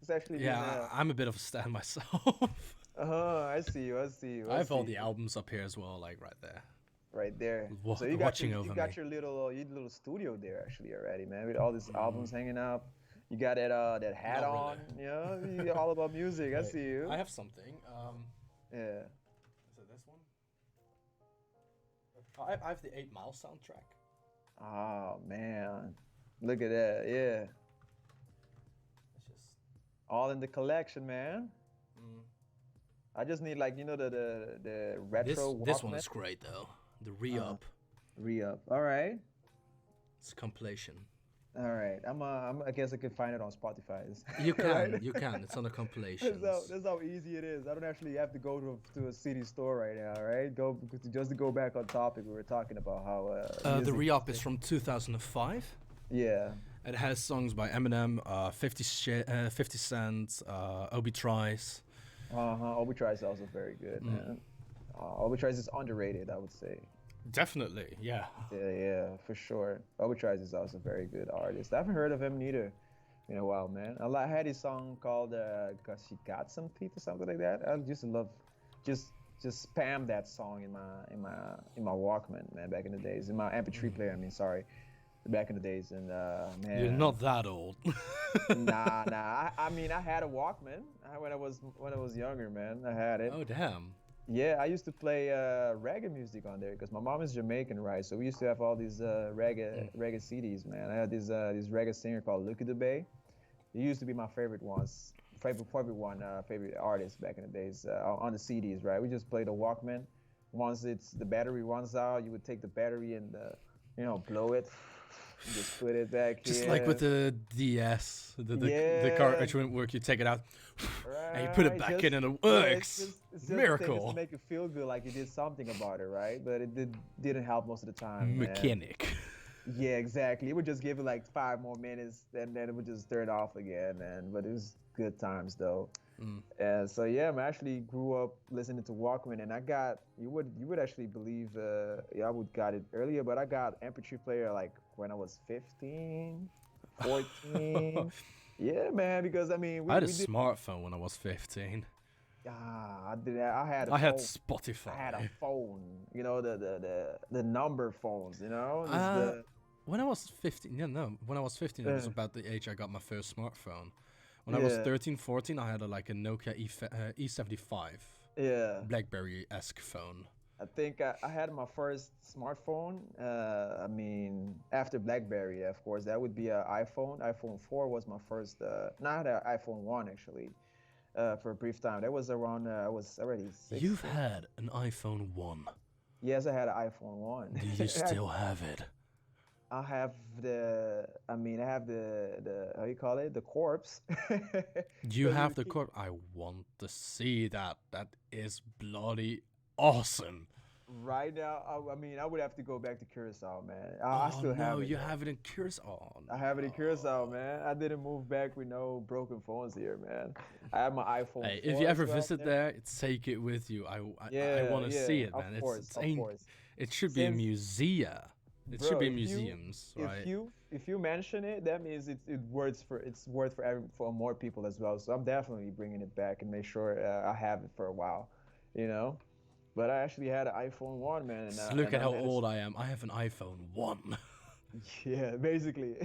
It's actually been Yeah, I'm a bit of a Stan myself. I see you, I see you, I I have all see the you. albums up here as well, like right there, Right there. So watching you over me. got your little studio there actually already, man, with all these albums Mm, hanging up. You got that hat not really. on, you know, you're all about music. I Wait, see I you. have something. Yeah. Is it this one? Oh, I have the 8 Mile soundtrack. Oh man. Look at that. Yeah. It's just. All in the collection, man. Mm. I just need like, you know, the retro This one Walkman. is great though. The Uh, re-up. re-up. All right. It's a compilation. All right. I guess I can find it on Spotify. You Right? can, you can. It's on the compilations. That's how easy it is. I don't actually have to go to a CD store right now, right? Just to go back on topic, we were talking about how The music. re-up is from 2005. Yeah. It has songs by Eminem, 50 Cent, Obi Trice. Obi Trice is also very good, man. Obi Trice is underrated, I would say. Definitely, yeah. Yeah, yeah, for sure. Obi Trice is also a very good artist. I haven't heard of him neither in a while, man. I had his song called "Cause She Got Some Teeth" or something like that. I used to love, just just spam that song in my Walkman, man. Back in the days, in my MP3 player. I mean, sorry, back in the days, and You're man, not that old. nah. I mean, I had a Walkman when I was younger, man. I had it. Oh, damn. Yeah, I used to play reggae music on there because my mom is Jamaican, right? So we used to have all these reggae CDs, man. I had this reggae singer called Lucky Dubé. He used to be my favorite artist back in the days on the CDs, right? We just played the Walkman. Once the battery runs out, you would take the battery and blow it, and just put it back Just like with here. the DS, the Yeah, cartridge wouldn't work, you take it out and you put it right. back Just in and it yeah, works. it's just the thing just to Miracle. make you feel good, like you did something about it, right? But didn't help most of the time, man. Mechanic. Yeah, exactly. It would just give it like 5 more minutes, and then it would just turn off again, man. But it was good times though. Mm. And so yeah, I actually grew up listening to Walkman, and I got you would actually believe I would got it earlier, but I got MP3 player like when I was 15, 14. Yeah, man, because I mean I had a we did. smartphone when I was 15. I did. I had a I had phone. I had a Spotify. phone. You know the number phones. You know, it's Uh, the when I was 15, yeah, no, when I was 15, it was uh, about the age I got my first smartphone. When I was yeah, 13, 14, I had like a Nokia E75 yeah. BlackBerry-esque phone. I think I had my first smartphone. I mean, after BlackBerry, of course, that would be an iPhone. iPhone 4 was my first. Not an iPhone 1 actually. For a brief time, that was around. I was already You've 16. had an iPhone 1. Yes, I had an iPhone 1. Do you still have it? I have I have the how you call it, the corpse. You Because have the cord. I want to see that. That is bloody awesome. right now, I mean, I would have to go back to Curacao, man. I Oh still no, have it you though. have it in Curacao. Oh I have it in Curacao, no. man. I didn't move back with no broken phones here, man. I have my iPhone Hey, if you 4 as ever well visit there. there, take it with you. I Yeah, want to see yeah, it, man. It's of ain't. course. It should be in Since, museum. It should bro, be in museums, right? if you mention it, that means it's worth for more people as well. So I'm definitely bringing it back and make sure I have it for a while, you know. But I actually had an iPhone 1, man, Just look and at I how managed. old I am. I have an iPhone 1. Yeah, basically.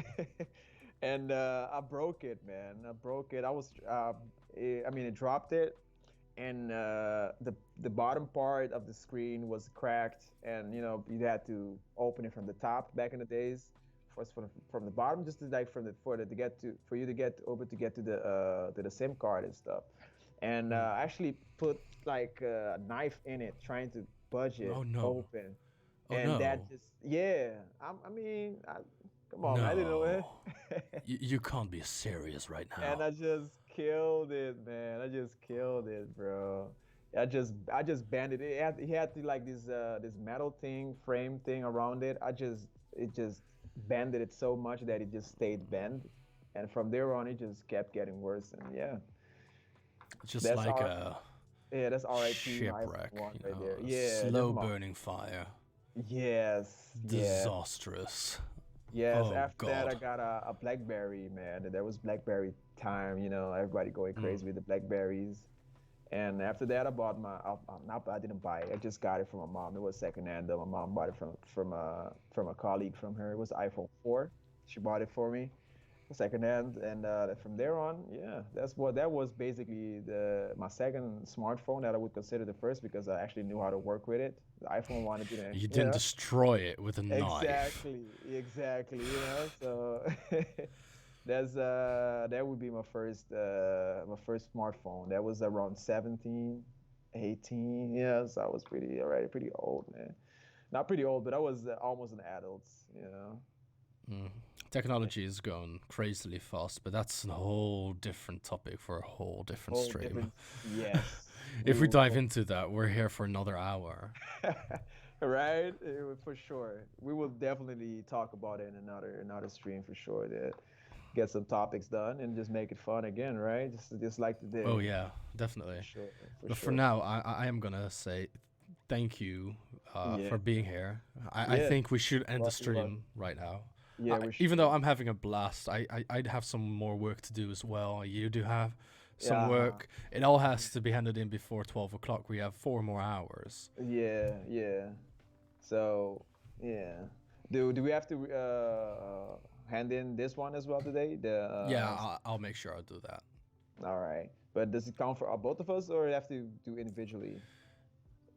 And I broke it, man. I broke it. I mean, it dropped it, and the bottom part of the screen was cracked, and you had to open it from the top back in the days. First from the bottom, just to, like from the for the to get to for you to get over to get to the SIM card and stuff. And Mm. I actually put like a knife in it, trying to budge it Oh no. open, Oh and that no. just yeah. I mean, come on, man, I didn't know it. No. You can't be serious right And now. I just killed it, man. I just killed it, bro. I just bended it. He had to like this metal thing, frame thing around it. It just bended it so much that it just stayed bent. And from there on, it just kept getting worse. And yeah, Just That's like our a yeah, that's R.I.P. my shipwreck, one you right know, there. a Yeah, that's slow my burning fire, yes, yeah. disastrous. Yes, Oh after that I God. got a BlackBerry, man. There was BlackBerry time, everybody going Mm. crazy with the BlackBerries. And after that, I bought not I didn't buy it. I just got it from my mom. It was secondhand though. My mom bought it from a colleague from her. It was iPhone 4. She bought it for me, secondhand. And from there on, yeah, that was basically the my second smartphone that I would consider the first because I actually knew how to work with it. The iPhone 1 didn't, You didn't destroy it with a knife. exactly, so that would be my first smartphone. That was around 17, 18. Yes, I was already pretty old, man. Not pretty old, but I was almost an adult. Mm. Technology is going crazily fast, but that's a whole different topic for a whole different Whole stream. different. Yes, If we dive into that, we're here for another hour. right? For sure. We will definitely talk about it in another stream for sure. That get some topics done and just make it fun again, right? Just like Oh today. yeah, definitely. For sure, for But for sure. now, I am gonna say thank you Yeah, for being here. I yeah. think we should end the Lucky, lucky. stream right now. Yeah, we Even should. though I'm having a blast, I'd have some more work to do as well. You do have some Yeah, work. It all has to be handed in before 12 o'clock. We have 4 more hours. yeah, yeah. So, yeah. Do we have to hand in this one as well today? Yeah, I'll make sure I'll do that. All right. But does it count for both of us, or you have to do individually?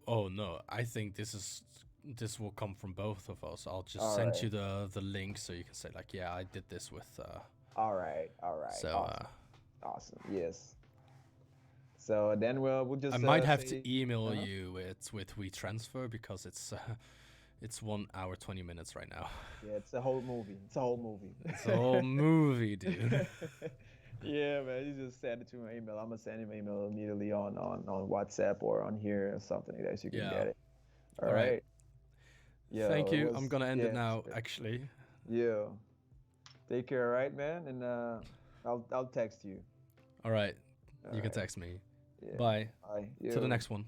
Oh no, I think this will come from both of us. I'll just All send right. you the link so you can say like, yeah, I did this with. All right. All right. So Awesome. Awesome. Yes. So then we'll I just might have to say. email Uh-huh. you it with WeTransfer because it's 1 hour 20 minutes right now. Yeah, it's a whole movie. It's a whole movie. It's a whole movie, dude. Yeah, man. You just send it to my email. I'm gonna send him an email immediately on WhatsApp or on here or something like that so you can Yeah. get it. All All right. right. Yeah, Thank it you. I'm was gonna end it yeah, it's now. great. Actually. Yeah. Take care, all right, man? And I'll text you. All right. All You can right. text me. Yeah. Bye. Bye. To the Yo. next one.